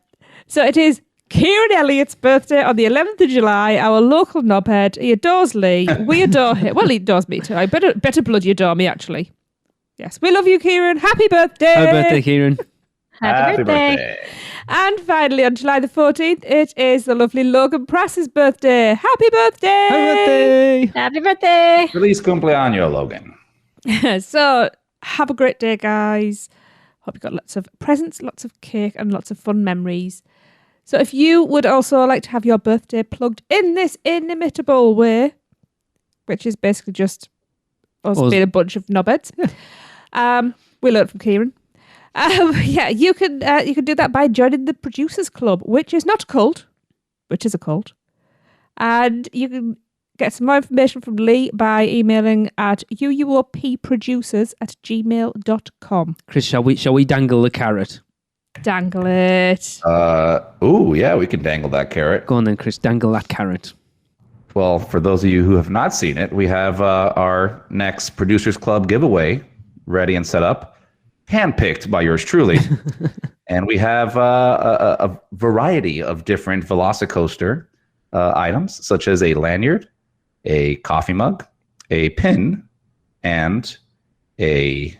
Speaker 4: So it is Kieran Elliott's birthday on the 11th of July, our local knobhead. He adores Lee. We adore him. Well, he adores me too. I better bloody adore me, actually. Yes, we love you, Kieran. Happy birthday.
Speaker 2: Happy birthday, Kieran.
Speaker 1: Happy birthday.
Speaker 4: And finally, on July the 14th, it is the lovely Logan Prass's birthday. Happy birthday.
Speaker 2: Happy birthday.
Speaker 1: Happy birthday.
Speaker 3: Feliz cumpleaños, Logan.
Speaker 4: So have a great day, guys. Hope you got lots of presents, lots of cake, and lots of fun memories. So if you would also like to have your birthday plugged in this inimitable way, which is basically just us being a bunch of knobheads, we learned from Kieran. You can do that by joining the Producers Club, which is not a cult, which is a cult. And you can get some more information from Lee by emailing at uuopproducers@gmail.com.
Speaker 2: Chris, shall we dangle the carrot?
Speaker 4: Dangle it.
Speaker 3: Yeah, we can dangle that carrot.
Speaker 2: Go on then, Chris. Dangle that carrot.
Speaker 3: Well, for those of you who have not seen it, we have our next Producers Club giveaway ready and set up, handpicked by yours truly. And we have a variety of different VelociCoaster items, such as a lanyard, a coffee mug, a pin, and a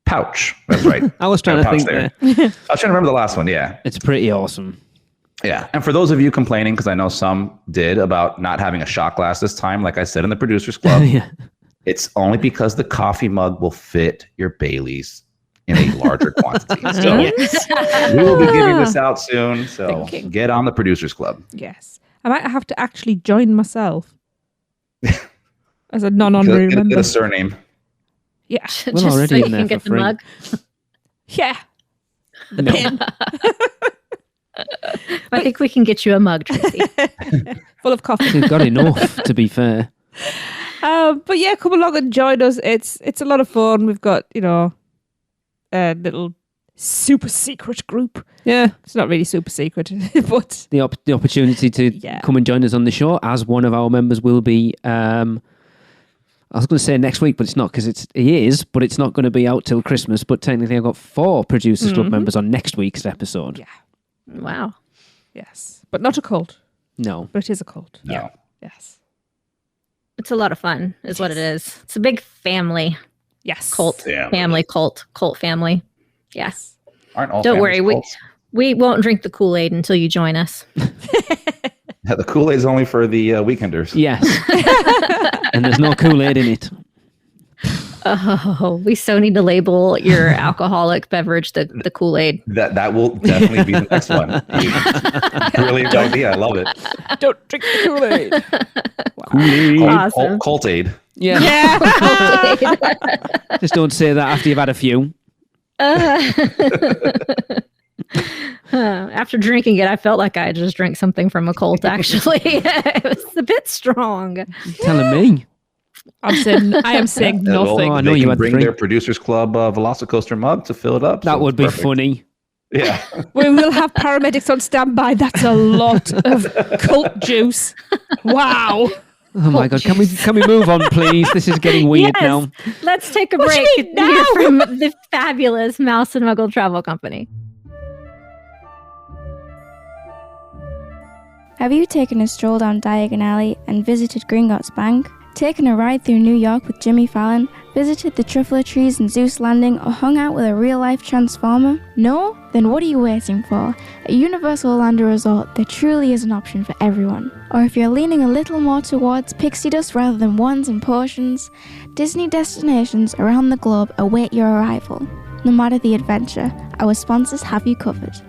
Speaker 3: pouch. That's right.
Speaker 2: I was trying to think there.
Speaker 3: I was trying to remember the last one. Yeah.
Speaker 2: It's pretty awesome.
Speaker 3: Yeah. And for those of you complaining, because I know some did, about not having a shot glass this time, like I said in the Producers Club, it's only because the coffee mug will fit your Baileys in a larger quantity. So we will be giving this out soon. So get on the Producers Club.
Speaker 4: Yes. I might have to actually join myself as a non-honorary member.
Speaker 3: Get a surname.
Speaker 4: Yeah.
Speaker 2: We're
Speaker 1: Just
Speaker 2: already
Speaker 1: so
Speaker 2: in
Speaker 1: you
Speaker 2: there
Speaker 1: can
Speaker 2: for
Speaker 1: get the
Speaker 2: free.
Speaker 1: mug.
Speaker 4: Yeah. The
Speaker 2: No.
Speaker 4: pin.
Speaker 1: I think we can get you a mug, Tracy.
Speaker 4: Full of coffee.
Speaker 2: We've got enough, to be fair.
Speaker 4: But yeah, come along and join us. It's a lot of fun. We've got, a little super secret group.
Speaker 2: Yeah.
Speaker 4: It's not really super secret, but
Speaker 2: The opportunity to come and join us on the show, as one of our members will be. I was going to say next week, but it's not, because he is, but it's not going to be out till Christmas. But technically, I've got 4 Producers Club members on next week's episode.
Speaker 4: Yeah.
Speaker 1: Wow.
Speaker 4: Yes. But not a cult.
Speaker 2: No.
Speaker 4: But it is a cult.
Speaker 3: No.
Speaker 4: Yeah. Yes.
Speaker 1: It's a lot of fun, is what it is. It's a big family.
Speaker 4: Yes.
Speaker 1: Cult. Family cult. Cult family. Yes.
Speaker 3: Aren't all
Speaker 1: Don't worry.
Speaker 3: cults?
Speaker 1: We won't drink the Kool-Aid until you join us.
Speaker 3: Yeah, the Kool-Aid's only for the weekenders.
Speaker 2: Yes. And there's no Kool-Aid in it.
Speaker 1: Oh, we so need to label your alcoholic beverage the Kool-Aid.
Speaker 3: That will definitely be the next one. Brilliant idea. I love it.
Speaker 4: Don't drink the Kool-Aid.
Speaker 2: Kool-Aid.
Speaker 1: Awesome.
Speaker 3: Cult-Aid.
Speaker 2: Yeah. Just don't say that after you've had a few.
Speaker 1: After drinking it, I felt like I just drank something from a cult, actually. It was a bit strong.
Speaker 2: You're telling me.
Speaker 4: I am saying
Speaker 3: Well,
Speaker 4: nothing.
Speaker 2: I know
Speaker 3: they
Speaker 2: you
Speaker 3: can
Speaker 2: had
Speaker 3: bring
Speaker 2: three.
Speaker 3: their Producers Club VelociCoaster mug to fill it up.
Speaker 2: That
Speaker 3: so
Speaker 2: would
Speaker 3: it's
Speaker 2: be
Speaker 3: perfect.
Speaker 2: funny.
Speaker 3: Yeah.
Speaker 4: We will have paramedics on standby. That's a lot of cult juice. Wow.
Speaker 2: Oh my God. Can we move on, please? This is getting weird
Speaker 1: Yes.
Speaker 2: now.
Speaker 1: Let's take a
Speaker 4: What
Speaker 1: break
Speaker 4: you mean
Speaker 1: and hear
Speaker 4: now?
Speaker 1: from the fabulous Mouse and Muggle Travel Company.
Speaker 6: Have you taken a stroll down Diagon Alley and visited Gringotts Bank? Taken a ride through New York with Jimmy Fallon? Visited the Truffler Trees in Zeus Landing or hung out with a real-life Transformer? No? Then what are you waiting for? At Universal Orlando Resort, there truly is an option for everyone. Or if you're leaning a little more towards pixie dust rather than ones and portions, Disney destinations around the globe await your arrival. No matter the adventure, our sponsors have you covered.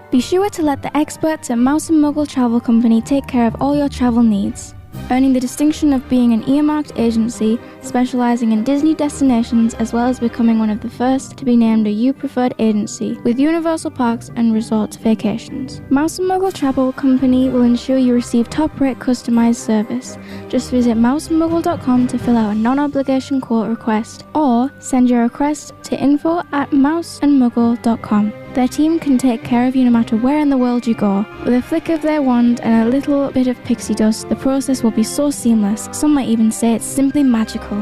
Speaker 6: Be sure to let the experts at Mouse and Muggle Travel Company take care of all your travel needs. Earning the distinction of being an earmarked agency specializing in Disney destinations, as well as becoming one of the first to be named a U Preferred agency with Universal Parks and Resorts Vacations. Mouse and Muggle Travel Company will ensure you receive top-rate customized service. Just visit mouseandmuggle.com to fill out a non-obligation quote request, or send your request to info@mouseandmuggle.com. Their team can take care of you no matter where in the world you go. With a flick of their wand and a little bit of pixie dust, the process will be so seamless, some might even say it's simply magical.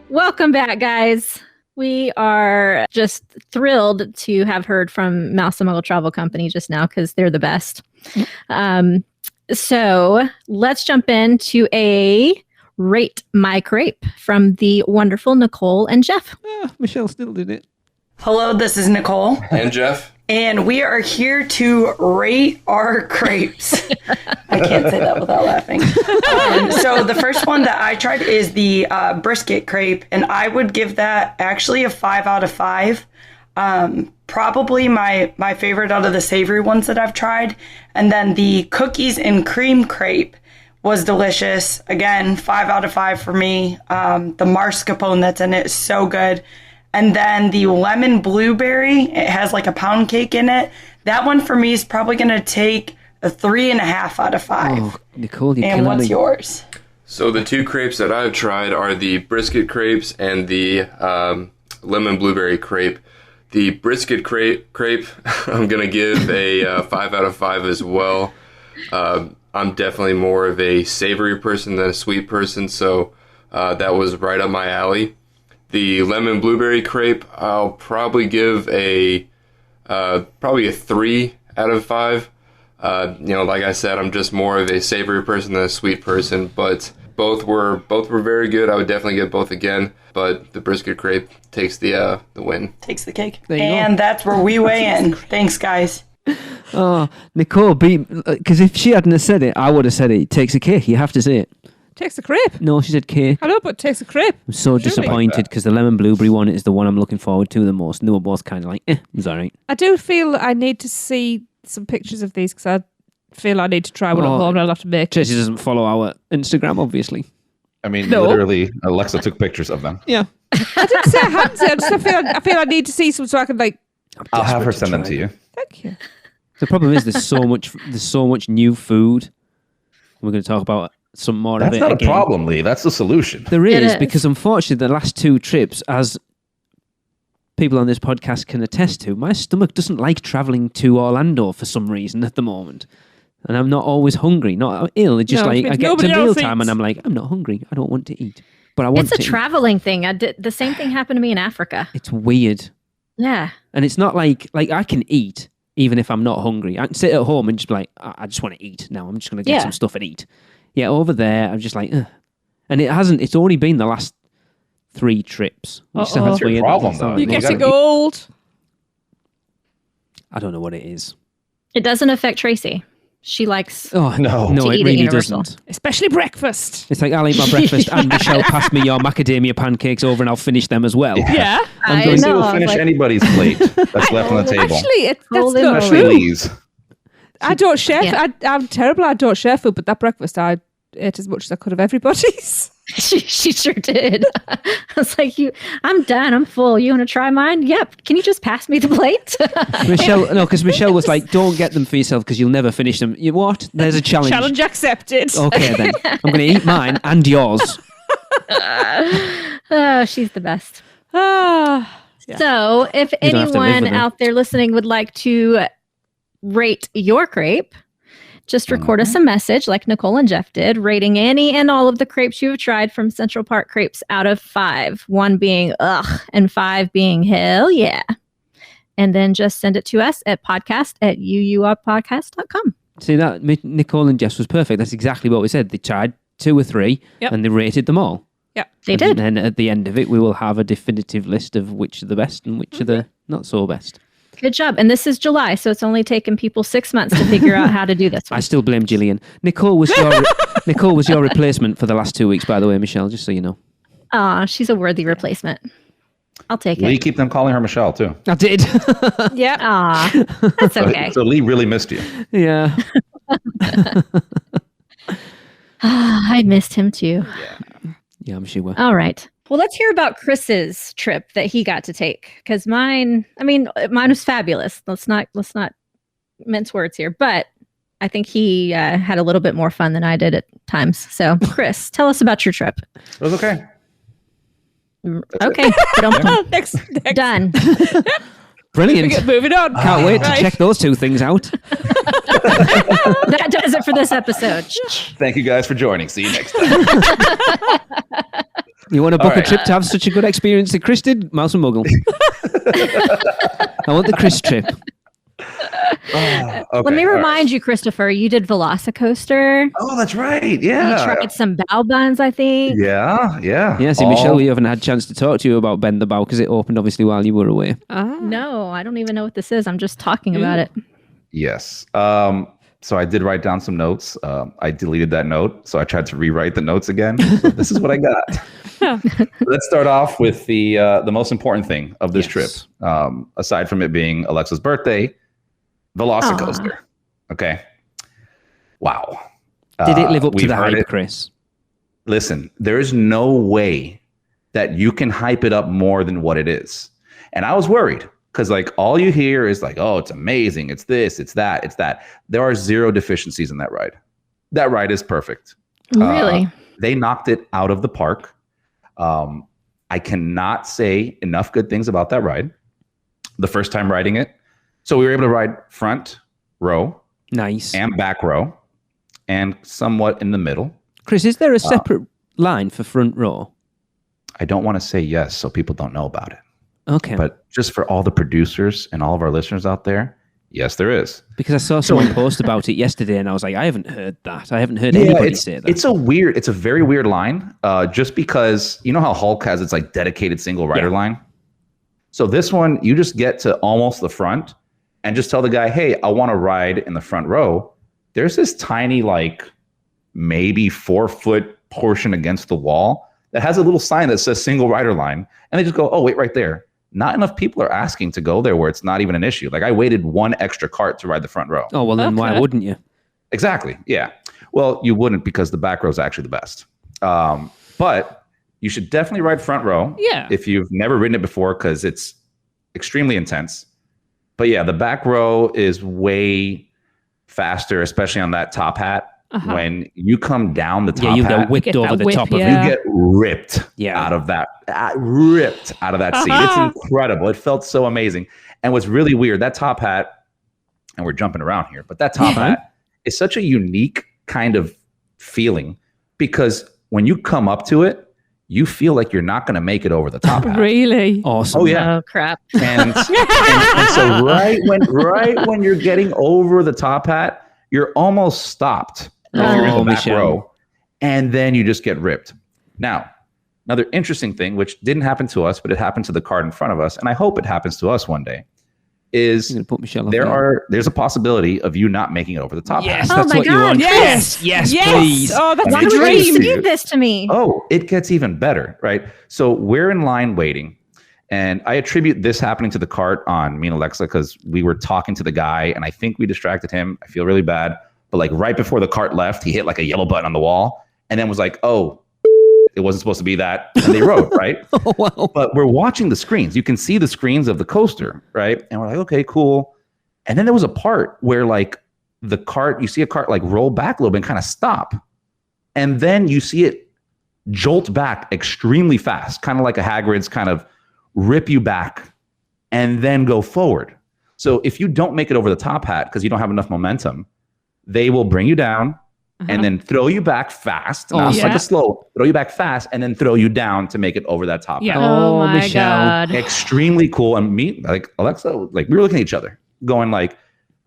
Speaker 1: Welcome back, guys. We are just thrilled to have heard from Mouse and Muggle Travel Company just now because they're the best. So let's jump into a Rate My Crepe from the wonderful Nicole and Geoff.
Speaker 2: Michelle still did it.
Speaker 7: Hello, this is Nicole.
Speaker 8: And Geoff.
Speaker 7: And we are here to rate our crepes. I can't say that without laughing. So the first one that I tried is the Brisket Crepe, and I would give that actually a 5 out of 5. Probably my favorite out of the savory ones that I've tried. And then the cookies and cream crepe was delicious. Again, 5 out of 5 for me. The mascarpone that's in it is so good. And then the lemon blueberry, it has like a pound cake in it. That one for me is probably going to take a 3.5 out of 5.
Speaker 2: Oh, Nicole, you're
Speaker 7: and what's
Speaker 2: me.
Speaker 7: yours?
Speaker 8: So the 2 crepes that I've tried are the Brisket Crepes and the lemon blueberry crepe. The Brisket crepe I'm going to give a 5 out of 5 as well. I'm definitely more of a savory person than a sweet person, so that was right up my alley. The lemon blueberry crepe, I'll probably give probably a 3 out of 5. Like I said, I'm just more of a savory person than a sweet person, but both were very good. I would definitely get both again, but the Brisket Crepe takes the win.
Speaker 7: Takes the cake.
Speaker 2: There you go.
Speaker 7: That's where we weigh in. Thanks, guys.
Speaker 2: Oh, Nicole, because if she hadn't have said it, I would have said it takes a cake. You have to say it.
Speaker 4: Takes a crepe.
Speaker 2: No, she said cake.
Speaker 4: I know, but takes a crepe.
Speaker 2: I'm so disappointed because the lemon blueberry one is the one I'm looking forward to the most. And they were both kind of like, it's all right.
Speaker 4: I do feel I need to see some pictures of these because I feel I need to try one at home and I'll have to make
Speaker 2: Tracy doesn't follow our Instagram, obviously.
Speaker 3: I mean,
Speaker 4: No.
Speaker 3: literally, Alexa took pictures of them.
Speaker 2: Yeah.
Speaker 4: I didn't say I hadn't. I feel I need to see some so I can
Speaker 3: I'll have her send them to you.
Speaker 4: Thank you.
Speaker 2: The problem is there's so much new food. We're going to talk about some more of it.
Speaker 3: That's not
Speaker 2: again.
Speaker 3: a problem, Lee. That's the solution.
Speaker 2: There
Speaker 1: It
Speaker 2: is,
Speaker 1: is.
Speaker 2: because unfortunately the last 2 trips, as people on this podcast can attest to, my stomach doesn't like traveling to Orlando for some reason at the moment. And I'm not always hungry, not ill. It's just
Speaker 4: No,
Speaker 2: like
Speaker 4: it's
Speaker 2: I get to
Speaker 4: nobody else
Speaker 2: mealtime and
Speaker 4: eats.
Speaker 2: I'm like, I'm not hungry. I don't want to eat. But I want
Speaker 1: It's
Speaker 2: to
Speaker 1: a traveling thing. The same thing happened to me in Africa.
Speaker 2: It's weird.
Speaker 1: Yeah.
Speaker 2: And it's not like I can eat even if I'm not hungry. I can sit at home and just be like, I just want to eat now. I'm just going to get some stuff and eat. Yeah, over there, I'm just like, ugh. And it's only been the last 3 trips. Which sounds
Speaker 3: That's your
Speaker 2: weird.
Speaker 3: problem,
Speaker 2: It's
Speaker 3: though.
Speaker 2: not
Speaker 4: You
Speaker 3: You
Speaker 4: get
Speaker 3: gotta
Speaker 4: to go old.
Speaker 2: I don't know what it is.
Speaker 1: It doesn't affect Tracy. She likes
Speaker 2: Oh,
Speaker 3: No.
Speaker 2: no,
Speaker 1: To
Speaker 2: it
Speaker 1: eat at
Speaker 2: really
Speaker 1: Universal.
Speaker 2: doesn't.
Speaker 4: Especially breakfast.
Speaker 2: It's like, I'll eat my breakfast and Michelle, pass me your macadamia pancakes over and I'll finish them as well.
Speaker 4: Yeah.
Speaker 2: I'm
Speaker 1: I
Speaker 2: going
Speaker 3: Lucy
Speaker 1: know.
Speaker 3: will
Speaker 1: I was
Speaker 3: finish
Speaker 1: like,
Speaker 3: anybody's plate that's left on the table.
Speaker 4: Actually, that's
Speaker 1: Golden
Speaker 4: not
Speaker 3: Especially
Speaker 4: true.
Speaker 3: Lee's.
Speaker 4: I don't share.
Speaker 1: Yeah.
Speaker 4: I'm terrible. I don't share food, but that breakfast I ate as much as I could of everybody's.
Speaker 1: she sure did. I was like, I'm done. I'm full. You want to try mine? Yep. Can you just pass me the plate?
Speaker 2: Because Michelle was like, don't get them for yourself because you'll never finish them. You what? There's a challenge.
Speaker 4: Challenge accepted.
Speaker 2: Okay, then. I'm going to eat mine and yours.
Speaker 1: Oh, she's the best.
Speaker 4: Ah, yeah.
Speaker 1: So if
Speaker 2: You don't have to live
Speaker 1: anyone
Speaker 2: with her.
Speaker 1: out there listening would like to rate your crepe, just record us a message like Nicole and Geoff did, rating any and all of the crepes you have tried from Central Park Crepes out of 5. 1 being ugh and 5 being hell yeah. And then just send it to us at podcast@uuoppodcast.com.
Speaker 2: See, that Nicole and Jess was perfect. That's exactly what we said. They tried 2 or 3
Speaker 4: Yep.
Speaker 2: and they rated them all.
Speaker 1: They
Speaker 2: And
Speaker 1: did.
Speaker 2: then at the end of it, we will have a definitive list of which are the best and which are the not so best.
Speaker 1: Good job. And this is July, so it's only taken people 6 months to figure out how to do this
Speaker 2: I
Speaker 1: one.
Speaker 2: still blame Gillian. Nicole was your replacement for the last 2 weeks, by the way, Michelle, just so you know.
Speaker 1: Aw, she's a worthy replacement. I'll take
Speaker 3: Lee,
Speaker 1: it.
Speaker 3: keep them calling her Michelle, too.
Speaker 2: I did.
Speaker 4: Yeah.
Speaker 1: Aw, that's okay.
Speaker 3: So Lee really missed you.
Speaker 2: Yeah.
Speaker 1: I missed him too.
Speaker 2: Yeah, I'm sure.
Speaker 1: All right. Well, let's hear about Chris's trip that he got to take, because mine was fabulous. Let's not mince words here, but I think he had a little bit more fun than I did at times. So, Chris, tell us about your trip.
Speaker 3: It was okay.
Speaker 1: Okay,
Speaker 4: next.
Speaker 1: done.
Speaker 2: Brilliant.
Speaker 4: Moving on.
Speaker 2: Can't wait to
Speaker 4: Right.
Speaker 2: check those 2 things out.
Speaker 1: That does it for this episode.
Speaker 3: Thank you guys for joining. See you next time.
Speaker 2: You want to book
Speaker 3: All right.
Speaker 2: a trip to have such a good experience that Chris did? Mouse and Muggle. I want the Chris trip.
Speaker 3: Okay,
Speaker 1: Let me
Speaker 3: all right.
Speaker 1: remind you, Christopher, you did VelociCoaster.
Speaker 3: Oh, that's right.
Speaker 1: You
Speaker 3: Yeah.
Speaker 1: tried some bao buns, I think.
Speaker 3: Yeah.
Speaker 2: Yeah, see, Michelle, we haven't had a chance to talk to you about Bend the Bow because it opened obviously while you were away.
Speaker 1: No, I don't even know what this is. I'm just talking about it.
Speaker 3: Yes. So I did write down some notes. I deleted that note, so I tried to rewrite the notes again. So this is what I got. Let's start off with the most important thing of this trip, aside from it being Alexa's birthday, VelociCoaster. Okay. Wow.
Speaker 2: Did it live up to
Speaker 3: we've
Speaker 2: the
Speaker 3: heard
Speaker 2: hype,
Speaker 3: it.
Speaker 2: Chris?
Speaker 3: Listen, there's no way that you can hype it up more than what it is. And I was worried because like all you hear is like, oh, it's amazing. It's this, it's that, it's that. There are zero deficiencies in that ride. That ride is perfect.
Speaker 1: Really?
Speaker 3: They knocked it out of the park. I cannot say enough good things about that ride. The first time riding it. So we were able to ride front row.
Speaker 2: Nice.
Speaker 3: And back row. And somewhat in the middle.
Speaker 2: Chris, is there a separate line for front row?
Speaker 3: I don't want to say yes so people don't know about it.
Speaker 2: Okay.
Speaker 3: But just for all the producers and all of our listeners out there, yes, there is.
Speaker 2: Because I saw someone post about it yesterday and I was like, I haven't heard that. I haven't heard anybody say that.
Speaker 3: It's a very weird line. Just because, you know how Hulk has its like dedicated single rider line? So this one, you just get to almost the front and just tell the guy, hey, I want to ride in the front row. There's this tiny, like maybe 4-foot portion against the wall that has a little sign that says single rider line. And they just go, oh, wait, right there. Not enough people are asking to go there where it's not even an issue. Like I waited one extra cart to ride the front row.
Speaker 2: Oh, well, then why wouldn't you?
Speaker 3: Exactly. Yeah. Well, you wouldn't because the back row is actually the best. But you should definitely ride front row.
Speaker 4: Yeah.
Speaker 3: If you've never ridden it before, because it's extremely intense. But yeah, the back row is way faster, especially on that top hat. When you come down the top
Speaker 2: you
Speaker 3: hat,
Speaker 2: get whipped over the top of it.
Speaker 3: you get ripped out of that seat. It's incredible. It felt so amazing. And what's really weird, that top hat, and we're jumping around here, but that top hat is such a unique kind of feeling because when you come up to it, you feel like you're not going to make it over the top hat.
Speaker 4: Really?
Speaker 2: Awesome.
Speaker 3: Oh yeah.
Speaker 1: Oh crap.
Speaker 3: And so right when you're getting over the top hat, you're almost stopped if you're in the back row, and then you just get ripped. Now, another interesting thing, which didn't happen to us, but it happened to the cart in front of us, and I hope it happens to us one day, is there's a possibility of you not making it over the top hat.
Speaker 2: Yes, that's what you want.
Speaker 4: Yes,
Speaker 2: please.
Speaker 4: Oh, that's
Speaker 1: Why
Speaker 4: a
Speaker 1: would you
Speaker 4: dream.
Speaker 1: give this to me?
Speaker 3: Oh, it gets even better, right? So we're in line waiting, and I attribute this happening to the cart on me and Alexa because we were talking to the guy, and I think we distracted him. I feel really bad. But like right before the cart left, he hit like a yellow button on the wall and then was like, oh, it wasn't supposed to be that. And they rode, right?
Speaker 2: Oh, wow.
Speaker 3: But we're watching the screens. You can see the screens of the coaster, right? And we're like, okay, cool. And then there was a part where like the cart, you see a cart like roll back a little bit and kind of stop. And then you see it jolt back extremely fast, kind of like a Hagrid's kind of rip you back and then go forward. So if you don't make it over the top hat because you don't have enough momentum, they will bring you down and then throw you back fast. Not like a slow, throw you back fast and then throw you down to make it over that top.
Speaker 4: Yeah.
Speaker 1: Oh my
Speaker 2: Michelle.
Speaker 1: God.
Speaker 3: Extremely cool. And me, like Alexa, like we were looking at each other going like,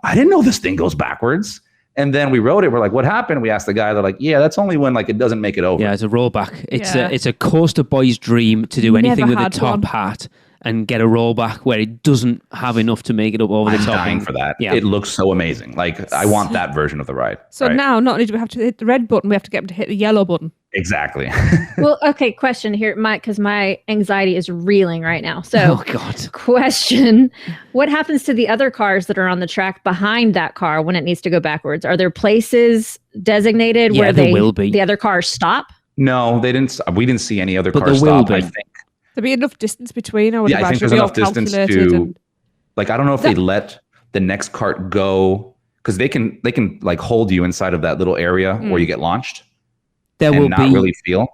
Speaker 3: I didn't know this thing goes backwards. And then we rode it. We're like, what happened? We asked the guy. They're like, yeah, that's only when like it doesn't make it over.
Speaker 2: Yeah, it's a rollback. It's a coaster boy's dream to do anything with a top hat and get a rollback where it doesn't have enough to make it up over the top.
Speaker 3: I'm dying for that.
Speaker 2: Yeah.
Speaker 3: It looks so amazing. Like I want that version of the ride.
Speaker 4: So now not only do we have to hit the red button, we have to get them to hit the yellow button.
Speaker 3: Exactly.
Speaker 1: Well, okay, question here, Mike, because my anxiety is reeling right now. So,
Speaker 2: Oh, God.
Speaker 1: question, what happens to the other cars that are on the track behind that car when it needs to go backwards? Are there places designated where
Speaker 2: there will be.
Speaker 1: the other cars stop?
Speaker 3: No, they didn't. We didn't see any other
Speaker 2: But
Speaker 3: cars
Speaker 2: there will
Speaker 3: stop.
Speaker 2: be.
Speaker 3: I think.
Speaker 4: There'll be enough distance between. I would
Speaker 3: I
Speaker 4: imagine.
Speaker 3: think there's
Speaker 4: It'll
Speaker 3: enough
Speaker 4: be all
Speaker 3: distance
Speaker 4: calculated
Speaker 3: to.
Speaker 4: and-
Speaker 3: Like I don't know if they let the next cart go because they can like hold you inside of that little area where you get launched.
Speaker 2: There will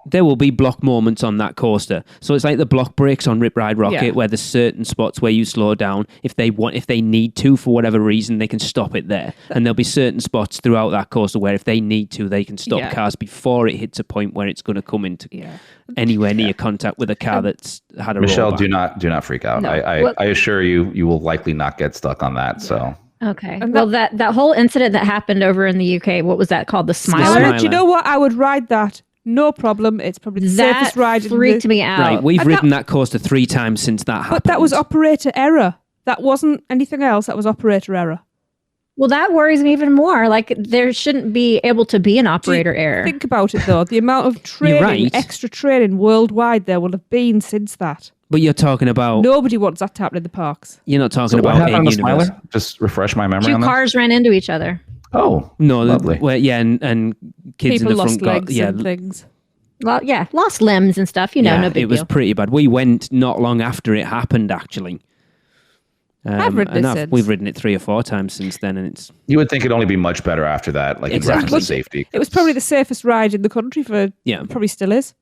Speaker 3: There
Speaker 2: will be block moments on that coaster. So it's like the block breaks on Rip Ride Rocket, where there's certain spots where you slow down. If they need to for whatever reason, they can stop it there. And there'll be certain spots throughout that coaster where if they need to, they can stop cars before it hits a point where it's going to come into anywhere near contact with a car that's had a
Speaker 3: Michelle,
Speaker 2: rollback.
Speaker 3: do not freak out.
Speaker 1: No.
Speaker 3: I assure you, you will likely not get stuck on that. So
Speaker 1: Okay.
Speaker 4: And
Speaker 1: Well, that whole incident that happened over in the UK, what was that called? The Smiler?
Speaker 2: Smiler.
Speaker 4: Do you know what? I would ride that. No problem. It's probably the
Speaker 1: That
Speaker 4: safest ride.
Speaker 1: freaked me out.
Speaker 2: Right, we've
Speaker 4: And
Speaker 2: ridden that coaster 3 times since that happened.
Speaker 4: But that was operator error. That wasn't anything else. That was operator error.
Speaker 1: Well, that worries me even more. Like, there shouldn't be able to be an operator error.
Speaker 4: Think about it, though. The amount of training,
Speaker 2: right.
Speaker 4: extra training worldwide there will have been since that.
Speaker 2: But you're talking about...
Speaker 4: Nobody wants that to happen in the parks.
Speaker 2: You're not talking
Speaker 3: So what
Speaker 2: about
Speaker 3: happened on the
Speaker 2: Universe.
Speaker 3: Smiler? Just refresh my memory
Speaker 1: Two
Speaker 3: on that.
Speaker 1: cars ran into each other.
Speaker 3: Oh,
Speaker 2: No,
Speaker 3: lovely.
Speaker 2: and kids
Speaker 4: People
Speaker 2: in the
Speaker 4: lost
Speaker 2: front got...
Speaker 4: legs and things.
Speaker 1: Well, yeah, lost limbs and stuff. No big
Speaker 2: it was
Speaker 1: deal.
Speaker 2: pretty bad. We went not long after it happened, actually.
Speaker 4: I've ridden it since.
Speaker 2: We've ridden it 3 or 4 times since then, and it's...
Speaker 3: You would think it'd only be much better after that, like
Speaker 2: Exactly.
Speaker 3: in terms of safety.
Speaker 4: It was probably the safest ride in the country for...
Speaker 2: Yeah.
Speaker 4: Probably still is.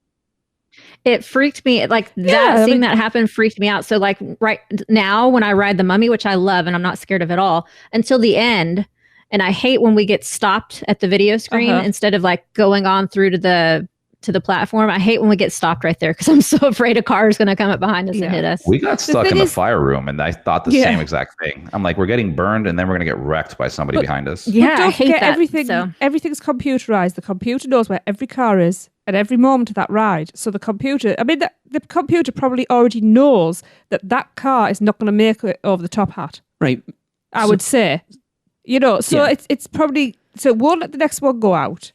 Speaker 1: It freaked me. Like, seeing that happen freaked me out. So, like, right now when I ride the Mummy, which I love and I'm not scared of at all, until the end, and I hate when we get stopped at the video screen instead of like going on through to the platform. I hate when we get stopped right there because I'm so afraid a car is going to come up behind us and hit us.
Speaker 3: We got stuck in the fire room, and I thought the same exact thing. I'm like, we're getting burned, and then we're going to get wrecked by somebody behind us.
Speaker 1: Yeah,
Speaker 4: But
Speaker 1: I
Speaker 4: don't
Speaker 1: hate
Speaker 4: forget
Speaker 1: that.
Speaker 4: Everything's computerized. The computer knows where every car is at every moment of that ride. So the computer probably already knows that car is not going to make it over the top hat.
Speaker 2: Right.
Speaker 4: I would say. It's probably... So it won't let the next one go out.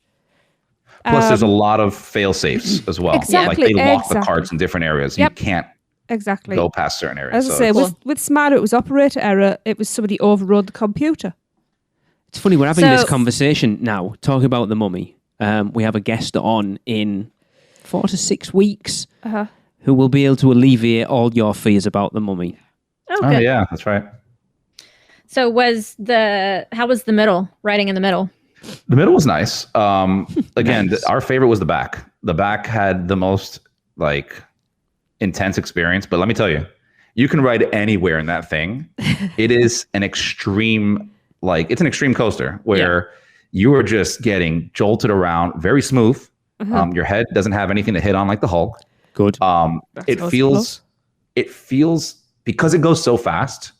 Speaker 3: Plus, there's a lot of fail safes as well.
Speaker 4: Exactly,
Speaker 3: Like they lock the carts in different areas.
Speaker 4: Yep.
Speaker 3: You can't
Speaker 4: Exactly.
Speaker 3: go past certain areas.
Speaker 4: As I say, with Smiler, it was operator error. It was somebody overrode the computer.
Speaker 2: It's funny, we're having this conversation now, talking about the Mummy. We have a guest on in 4 to 6 weeks who will be able to alleviate all your fears about the Mummy.
Speaker 3: Oh, yeah, that's right.
Speaker 1: So how was the middle, riding in the middle?
Speaker 3: The middle was nice. Again, our favorite was the back. The back had the most intense experience. But let me tell you, you can ride anywhere in that thing. It is an extreme, it's an extreme coaster where you are just getting jolted around, very smooth. Your head doesn't have anything to hit on like the Hulk.
Speaker 2: Good.
Speaker 3: It feels because it goes so fast.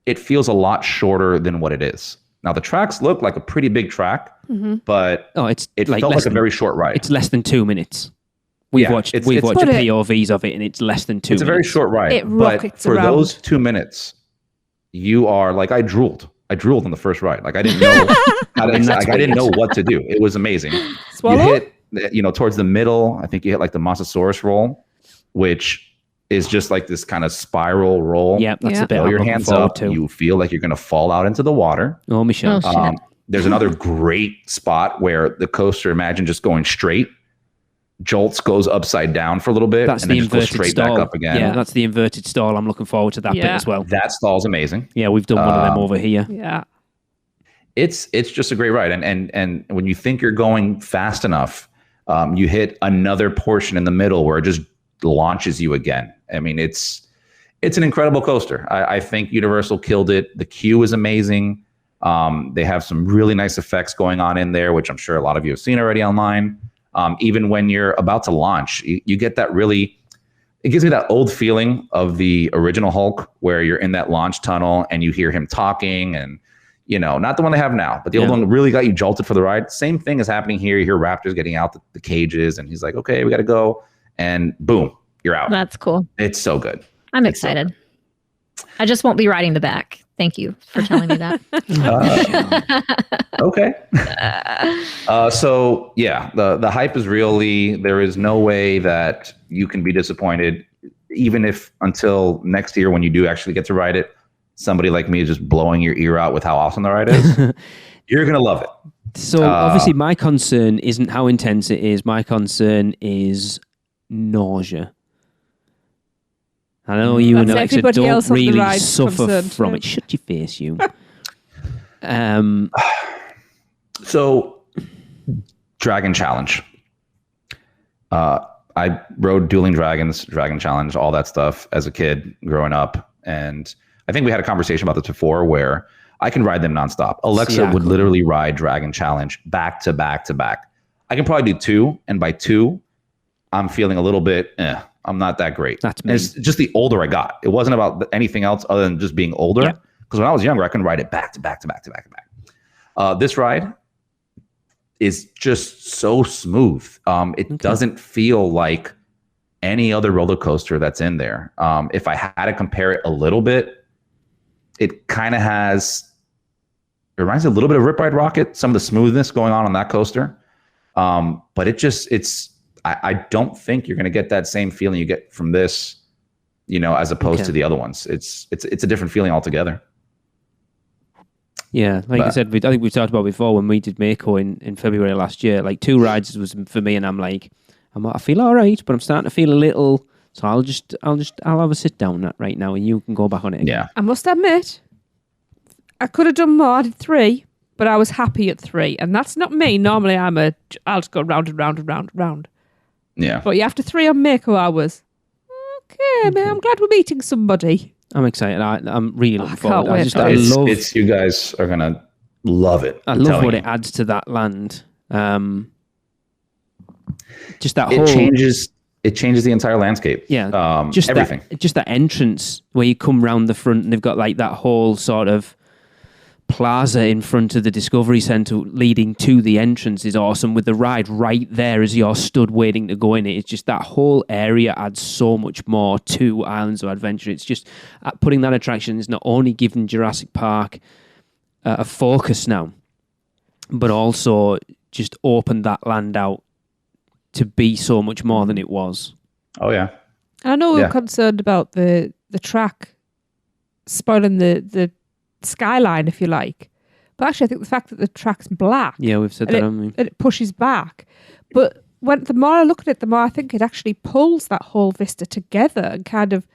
Speaker 3: It feels a lot shorter than what it is. Now, the tracks look like a pretty big track, but it felt like a very short ride.
Speaker 2: It's less than 2 minutes. We've watched the POVs of it, and it's less than 2 minutes.
Speaker 3: It's a very short ride. But for those 2 minutes, you are I drooled. I drooled on the first ride. I didn't know I didn't know what to do. It was amazing.
Speaker 4: Swallow?
Speaker 3: You hit, towards the middle, I think you hit the Mosasaurus roll, which is just this kind of spiral roll.
Speaker 2: Yeah, that's the bit.
Speaker 3: Throw your hands up. You feel like you're going to fall out into the water.
Speaker 2: Oh, Michelle.
Speaker 3: There's another great spot where the coaster, imagine just going straight, jolts, goes upside down for a little bit,
Speaker 2: that's
Speaker 3: and
Speaker 2: the
Speaker 3: then just goes
Speaker 2: inverted
Speaker 3: straight
Speaker 2: stall.
Speaker 3: back up again.
Speaker 2: Yeah, that's the inverted stall. I'm looking forward to that bit as well.
Speaker 3: That stall's amazing.
Speaker 2: Yeah, we've done one of them over here.
Speaker 4: Yeah.
Speaker 3: It's just a great ride. And when you think you're going fast enough, you hit another portion in the middle where it just launches you again. I mean, it's an incredible coaster. I think Universal killed it. The queue is amazing. They have some really nice effects going on in there, which I'm sure a lot of you have seen already online. Even when you're about to launch, you get that it gives me that old feeling of the original Hulk where you're in that launch tunnel and you hear him talking and, not the one they have now, but the old one really got you jolted for the ride. Same thing is happening here. You hear raptors getting out the cages and he's like, okay, we got to go. And boom, you're out.
Speaker 1: That's cool.
Speaker 3: It's so good.
Speaker 1: I'm excited. I just won't be riding the back. Thank you for telling me that.
Speaker 3: Okay. So yeah, the hype is real, Lee. There is no way that you can be disappointed, even if until next year when you do actually get to ride it, somebody like me is just blowing your ear out with how awesome the ride is. You're going to love it.
Speaker 2: So obviously my concern isn't how intense it is. My concern is nausea. I know you and Alexa don't really suffer from it. Shut your face, you.
Speaker 3: So, Dragon Challenge. I rode Dueling Dragons, Dragon Challenge, all that stuff as a kid growing up. And I think we had a conversation about this before where I can ride them nonstop. Alexa would literally ride Dragon Challenge back to back to back. I can probably do 2. And by 2, I'm feeling a little bit, I'm not that great.
Speaker 2: That's me.
Speaker 3: It's just the older I got. It wasn't about anything else other than just being older. Because when I was younger, I couldn't ride it back to back to back to back to back. This ride is just so smooth. It doesn't feel like any other roller coaster that's in there. If I had to compare it a little bit, it kind of it reminds me a little bit of Rip Ride Rocket, some of the smoothness going on that coaster. But I don't think you're going to get that same feeling you get from this, as opposed to the other ones. It's a different feeling altogether.
Speaker 2: Yeah, I said, I think we've talked about before when we did Mako in February last year. Like 2 rides was for me, and I'm like, I feel all right, but I'm starting to feel a little. So I'll have a sit down right now, and you can go back on it again.
Speaker 3: Yeah.
Speaker 4: I must admit, I could have done more. I did 3, but I was happy at 3, and that's not me. Normally, I'll just go round and round and round and round.
Speaker 3: Yeah.
Speaker 4: But after 3 on Mako, I was okay. Man, I'm glad we're meeting somebody.
Speaker 2: I'm excited. I'm really looking forward.
Speaker 4: Can't wait.
Speaker 3: It's you guys are gonna love it.
Speaker 2: I love what it adds to that land. Just that
Speaker 3: whole changes. It changes the entire landscape.
Speaker 2: Yeah,
Speaker 3: just everything.
Speaker 2: Just that entrance where you come round the front, and they've got like that whole sort of plaza in front of the Discovery Centre leading to the entrance is awesome, with the ride right there as you're stood waiting to go in it. It's just that whole area adds so much more to Islands of Adventure. It's just putting that attraction is not only giving Jurassic Park a focus now, but also just opened that land out to be so much more than it was.
Speaker 3: Oh yeah.
Speaker 4: I know we're concerned about the track spoiling the skyline, if you like. But actually, I think the fact that the track's black.
Speaker 2: Yeah, we've said that, haven't we?
Speaker 4: And it pushes back. But the more I look at it, the more I think it actually pulls that whole vista together and kind of,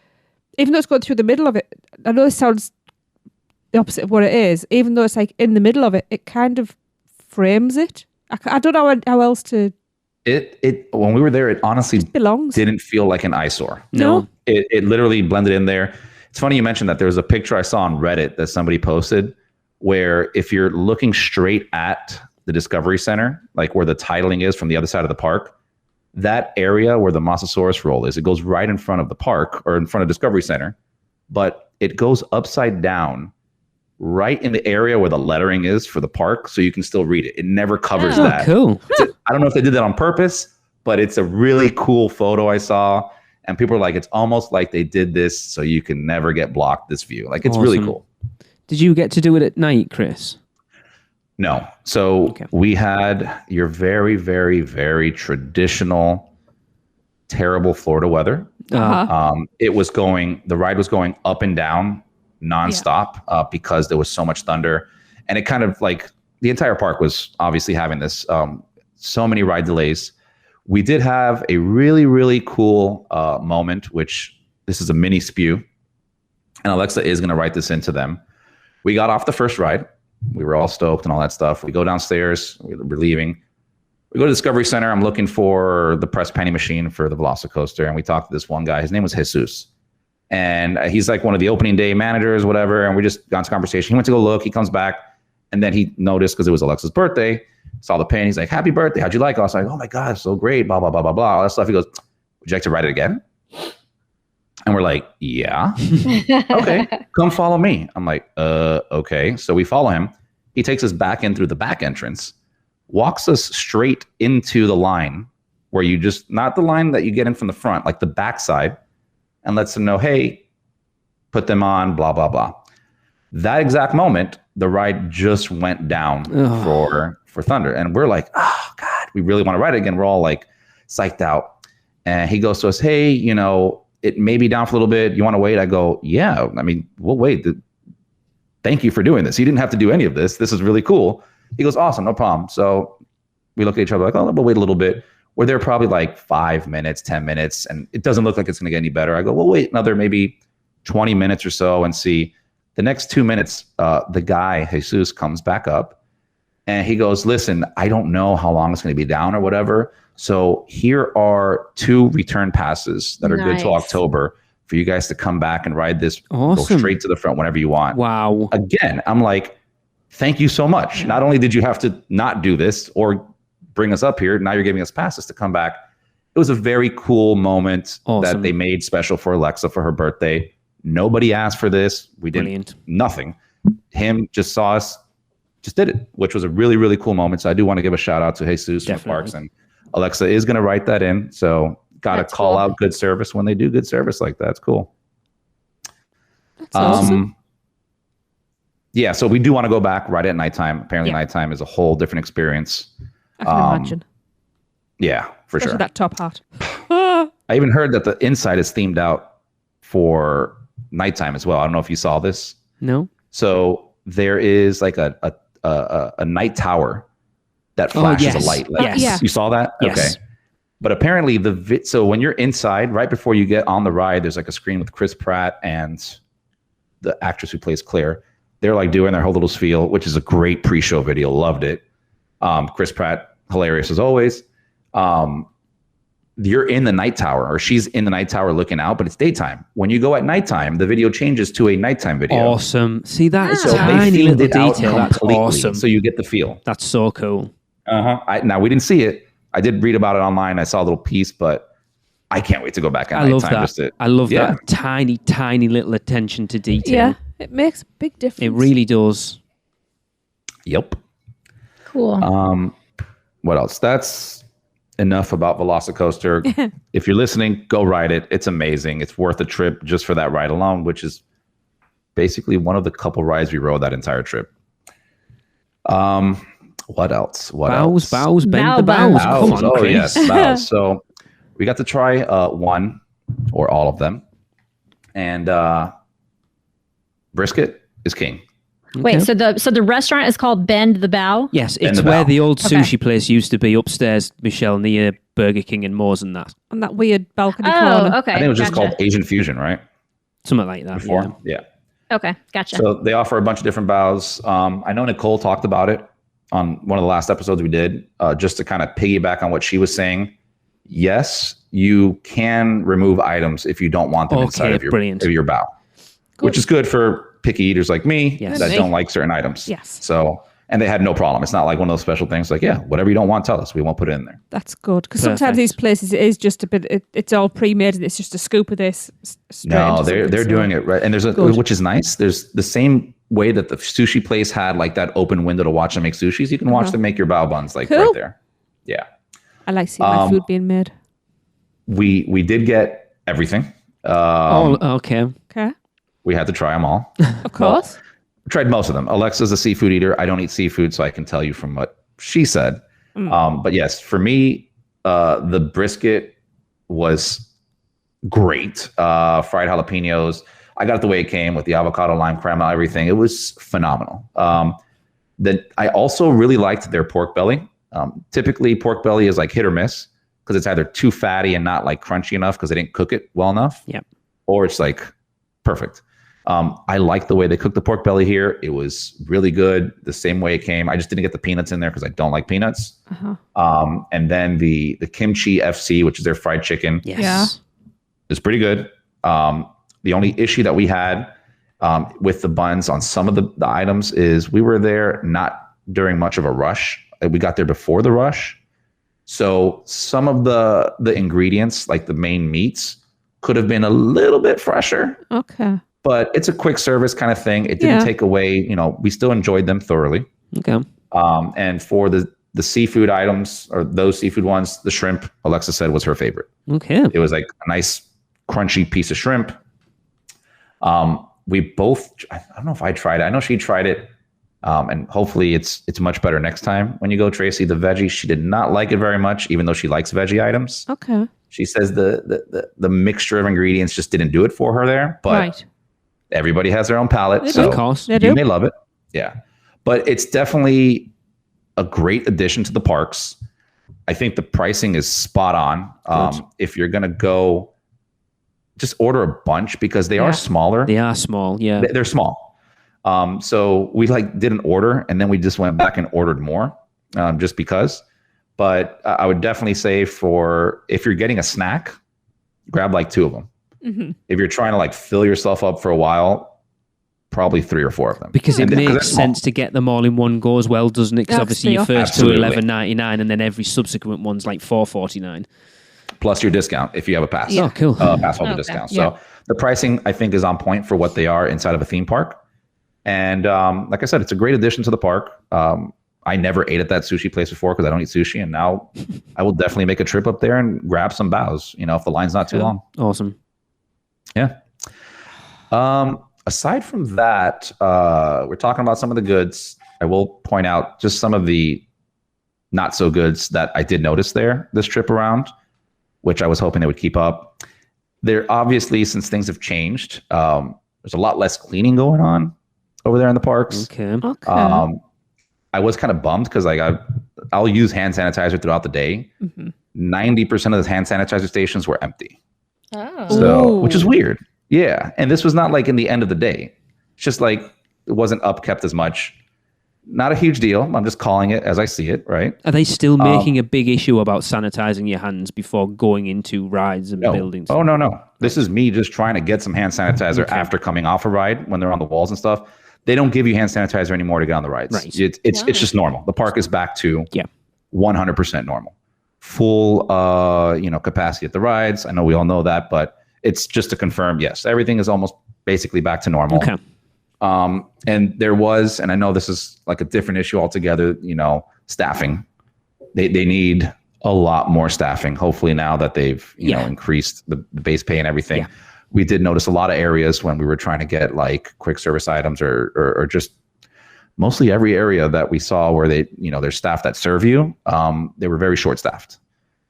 Speaker 4: even though it's going through the middle of it, I know this sounds the opposite of what it is, even though it's like in the middle of it, it kind of frames it. I don't know how else to...
Speaker 3: It when we were there, it honestly
Speaker 4: belongs.
Speaker 3: Didn't feel like an eyesore.
Speaker 2: No.
Speaker 3: It literally blended in there. It's funny you mentioned that. There was a picture I saw on Reddit that somebody posted where if you're looking straight at the Discovery Center, like where the titling is from the other side of the park, that area where the Mosasaurus roll is, it goes right in front of the park or in front of Discovery Center, but it goes upside down right in the area where the lettering is for the park, so you can still read it. It never covers that.
Speaker 2: Cool.
Speaker 3: I don't know if they did that on purpose, but it's a really cool photo I saw. And people are like, it's almost like they did this so you can never get blocked this view. Like, it's really cool.
Speaker 2: Did you get to do it at night, Chris?
Speaker 3: No. So we had your very, very, very traditional, terrible Florida weather.
Speaker 4: Uh-huh.
Speaker 3: The ride was going up and down nonstop because there was so much thunder. And it kind of like the entire park was obviously having this, so many ride delays. We did have a really, really cool moment, which this is a mini spew. And Alexa is going to write this into them. We got off the first ride. We were all stoked and all that stuff. We go downstairs. We're leaving. We go to Discovery Center. I'm looking for the press penny machine for the VelociCoaster. And we talked to this one guy. His name was Jesus. And he's like one of the opening day managers, whatever. And we just got into conversation. He went to go look. He comes back. And then he noticed, because it was Alexa's birthday, saw the pin. He's like, happy birthday. How'd you like it? I was like, oh my God, so great. Blah, blah, blah, blah, blah. All that stuff. He goes, would you like to ride it again? And we're like, yeah. Okay, come follow me. I'm like, okay. So we follow him. He takes us back in through the back entrance, walks us straight into the line where you just, not the line that you get in from the front, like the back side, and lets them know, hey, put them on, blah, blah, blah. That exact moment, the ride just went down for Thunder. And we're like, oh God, we really want to ride it again. We're all like psyched out. And he goes to us, hey, it may be down for a little bit. You want to wait? I go, yeah, I mean, we'll wait. Thank you for doing this. You didn't have to do any of this. This is really cool. He goes, awesome, no problem. So we look at each other like, oh, we'll wait a little bit. We're there probably like 5 minutes, 10 minutes, and it doesn't look like it's going to get any better. I go, well, wait another maybe 20 minutes or so and see. The next 2 minutes, the guy, Jesus, comes back up and he goes, listen, I don't know how long it's going to be down or whatever. So here are 2 return passes that are good till October for you guys to come back and ride this.
Speaker 2: Awesome.
Speaker 3: Go straight to the front whenever you want.
Speaker 2: Wow.
Speaker 3: Again, I'm like, thank you so much. Not only did you have to not do this or bring us up here, now you're giving us passes to come back. It was a very cool moment that they made special for Alexa for her birthday. Nobody asked for this. We did
Speaker 2: Brilliant.
Speaker 3: nothing. Him just saw us, just did it, which was a really, really cool moment. So I do want to give a shout out to Jesus from the parks, and Alexa is going to write that in. So got to call out good service when they do good service like that. It's cool.
Speaker 4: That's awesome.
Speaker 3: Yeah, so we do want to go back right at nighttime. Apparently, nighttime is a whole different experience.
Speaker 4: I can imagine.
Speaker 3: Yeah, for
Speaker 4: Especially
Speaker 3: sure.
Speaker 4: that top hat.
Speaker 3: I even heard that the inside is themed out for nighttime as well. I don't know if you saw this.
Speaker 2: No.
Speaker 3: So there is like a night tower that flashes a light.
Speaker 2: Yes.
Speaker 3: You saw that?
Speaker 2: Yes.
Speaker 3: Okay. But apparently so when you're inside, right before you get on the ride, there's like a screen with Chris Pratt and the actress who plays Claire. They're like doing their whole little spiel, which is a great pre-show video. Loved it. Chris Pratt, hilarious as always. You're in the night tower, or she's in the night tower looking out, but it's daytime. When you go at nighttime, the video changes to a nighttime video.
Speaker 2: Awesome. See, that is
Speaker 3: So
Speaker 2: tiny
Speaker 3: they
Speaker 2: little
Speaker 3: themed it out
Speaker 2: detail. That's
Speaker 3: completely,
Speaker 2: awesome.
Speaker 3: so you get the feel.
Speaker 2: That's so cool.
Speaker 3: Now we didn't see it. I did read about it online. I saw a little piece, but I can't wait to go back at nighttime.
Speaker 2: I love that tiny, tiny little attention to detail.
Speaker 4: Yeah, it makes a big difference.
Speaker 2: It really does.
Speaker 3: Yep.
Speaker 1: Cool.
Speaker 3: What else? That's enough about VelociCoaster. If you're listening, go ride it. It's amazing. It's worth a trip just for that ride alone, which is basically one of the couple rides we rode that entire trip. What else?
Speaker 2: Bows, bend the bows. Come on, Chris.
Speaker 3: Yes, bows. So we got to try one or all of them, and brisket is king.
Speaker 1: Wait, so the restaurant is called Bend the Bow?
Speaker 2: Yes,
Speaker 3: Bend
Speaker 2: it's
Speaker 3: the
Speaker 2: where
Speaker 3: Bow.
Speaker 2: the old sushi place used to be upstairs, Michelle, near Burger King and Moore's and that.
Speaker 4: On that weird balcony corner.
Speaker 1: Oh, okay.
Speaker 3: I think it was just called Asian Fusion, right?
Speaker 2: Something like that.
Speaker 3: Before,
Speaker 2: Yeah.
Speaker 1: Okay, gotcha.
Speaker 3: So they offer a bunch of different bows. I know Nicole talked about it on one of the last episodes we did, just to kind of piggyback on what she was saying. Yes, you can remove items if you don't want them inside of your bow, which is good for picky eaters like me that don't like certain items.
Speaker 4: Yes.
Speaker 3: So, and they had no problem. It's not like one of those special things like, whatever you don't want, tell us. We won't put it in there.
Speaker 4: That's good. Because sometimes these places, it is just a bit, it's all pre-made and it's just a scoop of this.
Speaker 3: No, they're doing it right. And there's which is nice. There's the same way that the sushi place had like that open window to watch them make sushis. You can watch them make your bao buns like right there. Yeah.
Speaker 4: I like seeing my food being made.
Speaker 3: We did get everything.
Speaker 2: Okay.
Speaker 4: Okay.
Speaker 3: We had to try them all.
Speaker 4: Of course.
Speaker 3: We tried most of them. Alexa's a seafood eater. I don't eat seafood, so I can tell you from what she said. But yes, for me, the brisket was great. Fried jalapenos. I got it the way it came with the avocado, lime, caramel, everything. It was phenomenal. Then I also really liked their pork belly. Typically, pork belly is like hit or miss because it's either too fatty and not like crunchy enough because they didn't cook it well enough.
Speaker 2: Yep.
Speaker 3: Or it's like perfect. I like the way they cooked the pork belly here. It was really good, the same way it came. I just didn't get the peanuts in there because I don't like peanuts. And then the kimchi FC, which is their fried chicken, is pretty good. The only issue that we had with the buns on some of the items is we were there not during much of a rush. We got there before the rush. So some of the ingredients, like the main meats, could have been a little bit fresher.
Speaker 4: Okay.
Speaker 3: But it's a quick service kind of thing. It didn't take away, we still enjoyed them thoroughly.
Speaker 2: Okay.
Speaker 3: And for the seafood items or those seafood ones, the shrimp, Alexa said was her favorite.
Speaker 2: Okay.
Speaker 3: It was like a nice crunchy piece of shrimp. We both, I don't know if I tried it. I know she tried it. And hopefully it's much better next time when you go, Tracy. The veggie, she did not like it very much, even though she likes veggie items.
Speaker 4: Okay.
Speaker 3: She says the mixture of ingredients just didn't do it for her there. But everybody has their own palate. So
Speaker 2: of course.
Speaker 3: you may love it. Yeah. But it's definitely a great addition to the parks. I think the pricing is spot on. If you're going to go, just order a bunch because they are smaller.
Speaker 2: They are small. Yeah.
Speaker 3: They're small. So we did an order and then we just went back and ordered more just because. But I would definitely say if you're getting a snack, grab like 2 of them. Mm-hmm. If you're trying to fill yourself up for a while, probably 3 or 4 of them.
Speaker 2: Because it makes sense to get them all in one go as well, doesn't it? Because obviously your first two are $11.99 and then every subsequent one's like $4.49.
Speaker 3: plus your discount if you have a pass.
Speaker 2: Oh, cool.
Speaker 3: Pass holder
Speaker 1: Okay.
Speaker 3: discount. So the pricing, I think, is on point for what they are inside of a theme park. And like I said, it's a great addition to the park. I never ate at that sushi place before because I don't eat sushi. And now I will definitely make a trip up there and grab some bows, if the line's not too long.
Speaker 2: Awesome.
Speaker 3: Yeah. Aside from that, we're talking about some of the goods. I will point out just some of the not so goods that I did notice there this trip around, which I was hoping they would keep up. There obviously, since things have changed, there's a lot less cleaning going on over there in the parks.
Speaker 2: Okay.
Speaker 3: I was kind of bummed because I'll use hand sanitizer throughout the day. 90% of the hand sanitizer stations were empty.
Speaker 1: Oh.
Speaker 3: So, which is weird. Yeah. And this was not like in the end of the day. It's just like it wasn't upkept as much. Not a huge deal. I'm just calling it as I see it, right?
Speaker 2: Are they still making a big issue about sanitizing your hands before going into rides and buildings?
Speaker 3: Oh, no. This is me just trying to get some hand sanitizer after coming off a ride when they're on the walls and stuff. They don't give you hand sanitizer anymore to get on the rides.
Speaker 2: Right.
Speaker 3: It's just normal. The park is back to 100% normal. Full capacity at the rides. I know we all know that, but it's just to confirm, yes, everything is almost basically back to normal.
Speaker 2: Okay.
Speaker 3: And there was, and I know this is like a different issue altogether, staffing. They need a lot more staffing. Hopefully now that they've, increased the base pay and everything. Yeah. We did notice a lot of areas when we were trying to get like quick service items or just mostly every area that we saw where they, there's staff that serve you. They were very short staffed.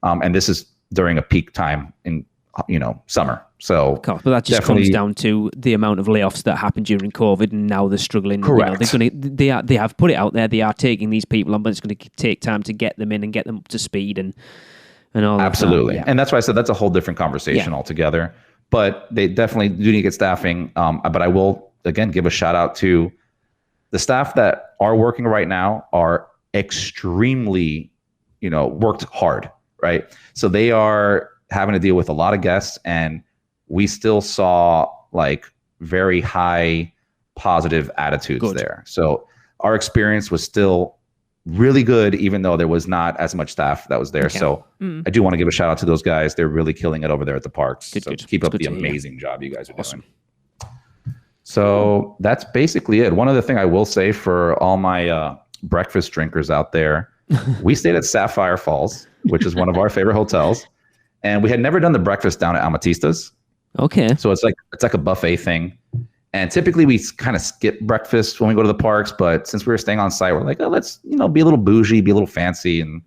Speaker 3: And this is during a peak time in, summer. So,
Speaker 2: but that just comes down to the amount of layoffs that happened during COVID, and now they're struggling.
Speaker 3: Correct.
Speaker 2: They have put it out there. They are taking these people on, but it's going to take time to get them in and get them up to speed and all.
Speaker 3: Absolutely,
Speaker 2: that. Yeah.
Speaker 3: And that's why I said that's a whole different conversation altogether. But they definitely do need to get staffing. But I will again give a shout out to the staff that are working right now. Are extremely, worked hard, right? So they are having to deal with a lot of guests, and we still saw like very high positive attitudes there. So our experience was still really good, even though there was not as much staff that was there. Okay. So I do want to give a shout out to those guys. They're really killing it over there at the parks. Good. Keep up the amazing job you guys are doing. So that's basically it. One other thing I will say for all my breakfast drinkers out there, we stayed at Sapphire Falls, which is one of our favorite hotels. And we had never done the breakfast down at Amatista's.
Speaker 2: Okay.
Speaker 3: So it's like a buffet thing. And typically we kind of skip breakfast when we go to the parks, but since we were staying on site, we're like, oh, let's, be a little bougie, be a little fancy, and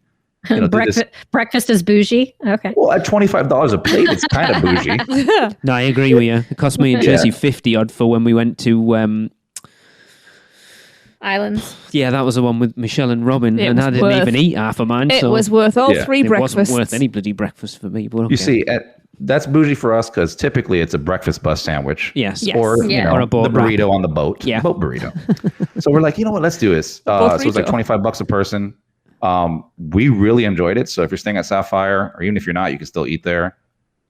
Speaker 1: breakfast is bougie. Okay.
Speaker 3: Well, at $25 a plate, it's kind of bougie.
Speaker 2: No, I agree with you. It cost me and Jesse 50 odd for when we went to
Speaker 1: Islands.
Speaker 2: Yeah, that was the one with Michelle and Robin, and I didn't even eat half of mine.
Speaker 4: It was worth all three breakfasts.
Speaker 2: It wasn't worth any bloody breakfast for me. But okay.
Speaker 3: You see, that's bougie for us because typically it's a breakfast bus sandwich.
Speaker 2: Yes.
Speaker 3: Or, or a boat the burrito on the boat.
Speaker 2: Yeah.
Speaker 3: Boat burrito. So we're like, you know what? Let's do this. So it was like $25 a person. We really enjoyed it. So if you're staying at Sapphire, or even if you're not, you can still eat there.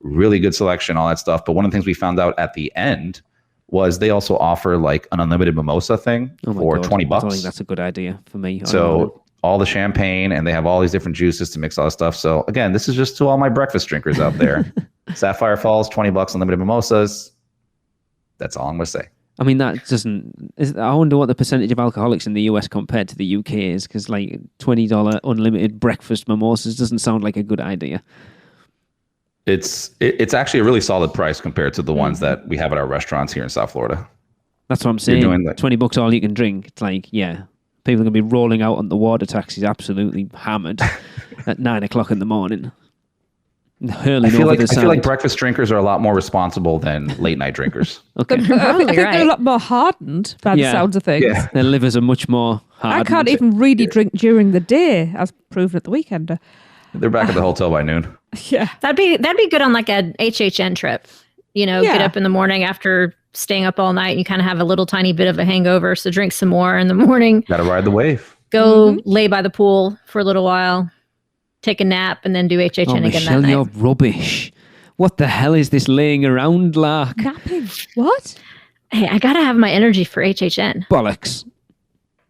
Speaker 3: Really good selection, all that stuff. But one of the things we found out at the end was they also offer like an unlimited mimosa thing for $20.
Speaker 2: I think that's a good idea for me.
Speaker 3: So all the champagne, and they have all these different juices to mix all this stuff. So again, this is just to all my breakfast drinkers out there. Sapphire Falls, $20, unlimited mimosas. That's all I'm going to say.
Speaker 2: I mean, that doesn't... I wonder what the percentage of alcoholics in the US compared to the UK is, because like $20 unlimited breakfast mimosas doesn't sound like a good idea.
Speaker 3: It's actually a really solid price compared to the ones that we have at our restaurants here in South Florida.
Speaker 2: That's what I'm saying. $20 all you can drink. It's like, yeah, people are going to be rolling out on the water taxis absolutely hammered at 9 o'clock in the morning. I feel
Speaker 3: like breakfast drinkers are a lot more responsible than late night drinkers.
Speaker 4: Okay. I think they're a lot more hardened by the sounds of things.
Speaker 3: Yeah.
Speaker 2: Their livers are much more hardened.
Speaker 4: I can't even really drink during the day, as proven at the weekend.
Speaker 3: They're back at the hotel by noon.
Speaker 4: Yeah.
Speaker 1: That'd be good on like a HHN trip. Get up in the morning after staying up all night and you kind of have a little tiny bit of a hangover. So drink some more in the morning.
Speaker 3: Gotta ride the wave.
Speaker 1: Go lay by the pool for a little while. Take a nap and then do HHN again
Speaker 2: Michelle,
Speaker 1: that night.
Speaker 2: You're rubbish. What the hell is this laying around, Lark?
Speaker 4: Napping? What?
Speaker 1: Hey, I gotta have my energy for HHN.
Speaker 2: Bollocks.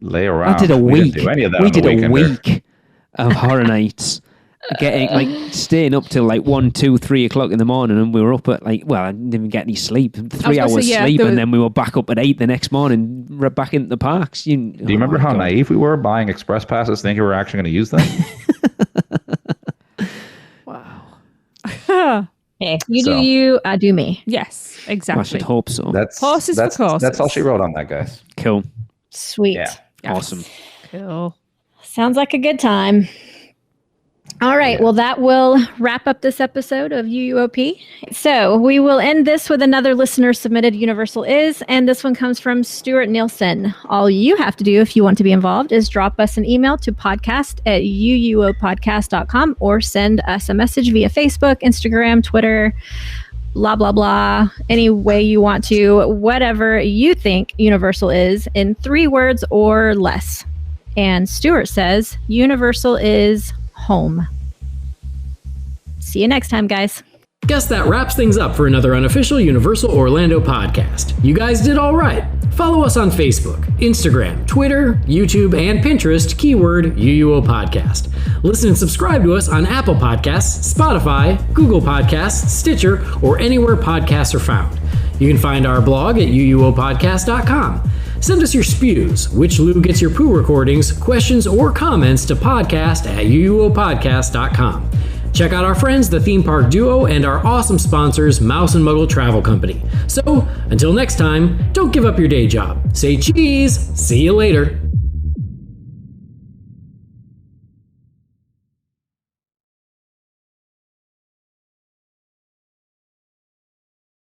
Speaker 3: Lay around.
Speaker 2: I did a week.
Speaker 3: We didn't do any of that.
Speaker 2: We did a week of horror nights. staying up till 1, 2, 3 o'clock in the morning, and we were up at I didn't even get any sleep. 3 hours sleep, and then we were back up at 8 the next morning, back into the parks.
Speaker 3: Do you remember how naive we were buying express passes, thinking we were actually going to use them?
Speaker 4: Wow.
Speaker 1: Hey, you do you, I do me.
Speaker 4: Yes, exactly.
Speaker 2: I should hope so.
Speaker 4: Horses for courses.
Speaker 3: That's all she wrote on that, guys.
Speaker 2: Cool.
Speaker 1: Sweet.
Speaker 3: Yeah.
Speaker 2: Awesome.
Speaker 4: Cool.
Speaker 1: Sounds like a good time. All right. Well, that will wrap up this episode of UUOP. So we will end this with another listener submitted Universal Is, and this one comes from Stuart Nielsen. All you have to do if you want to be involved is drop us an email to podcast@uuopodcast.com or send us a message via Facebook, Instagram, Twitter, blah, blah, blah. Any way you want to, whatever you think Universal is in 3 words or less. And Stuart says, Universal is home. See you next time, guys.
Speaker 9: Guess that wraps things up for another Unofficial Universal Orlando podcast. You guys did all right. Follow us on Facebook, Instagram, Twitter, YouTube, and Pinterest, keyword UUO Podcast. Listen and subscribe to us on Apple Podcasts, Spotify, Google Podcasts, Stitcher, or anywhere podcasts are found. You can find our blog at uuopodcast.com. Send us your spews, which Lou gets your poo recordings, questions, or comments to podcast@uuopodcast.com. Check out our friends, the Theme Park Duo, and our awesome sponsors, Mouse and Muggle Travel Company. So, until next time, don't give up your day job. Say cheese. See you later.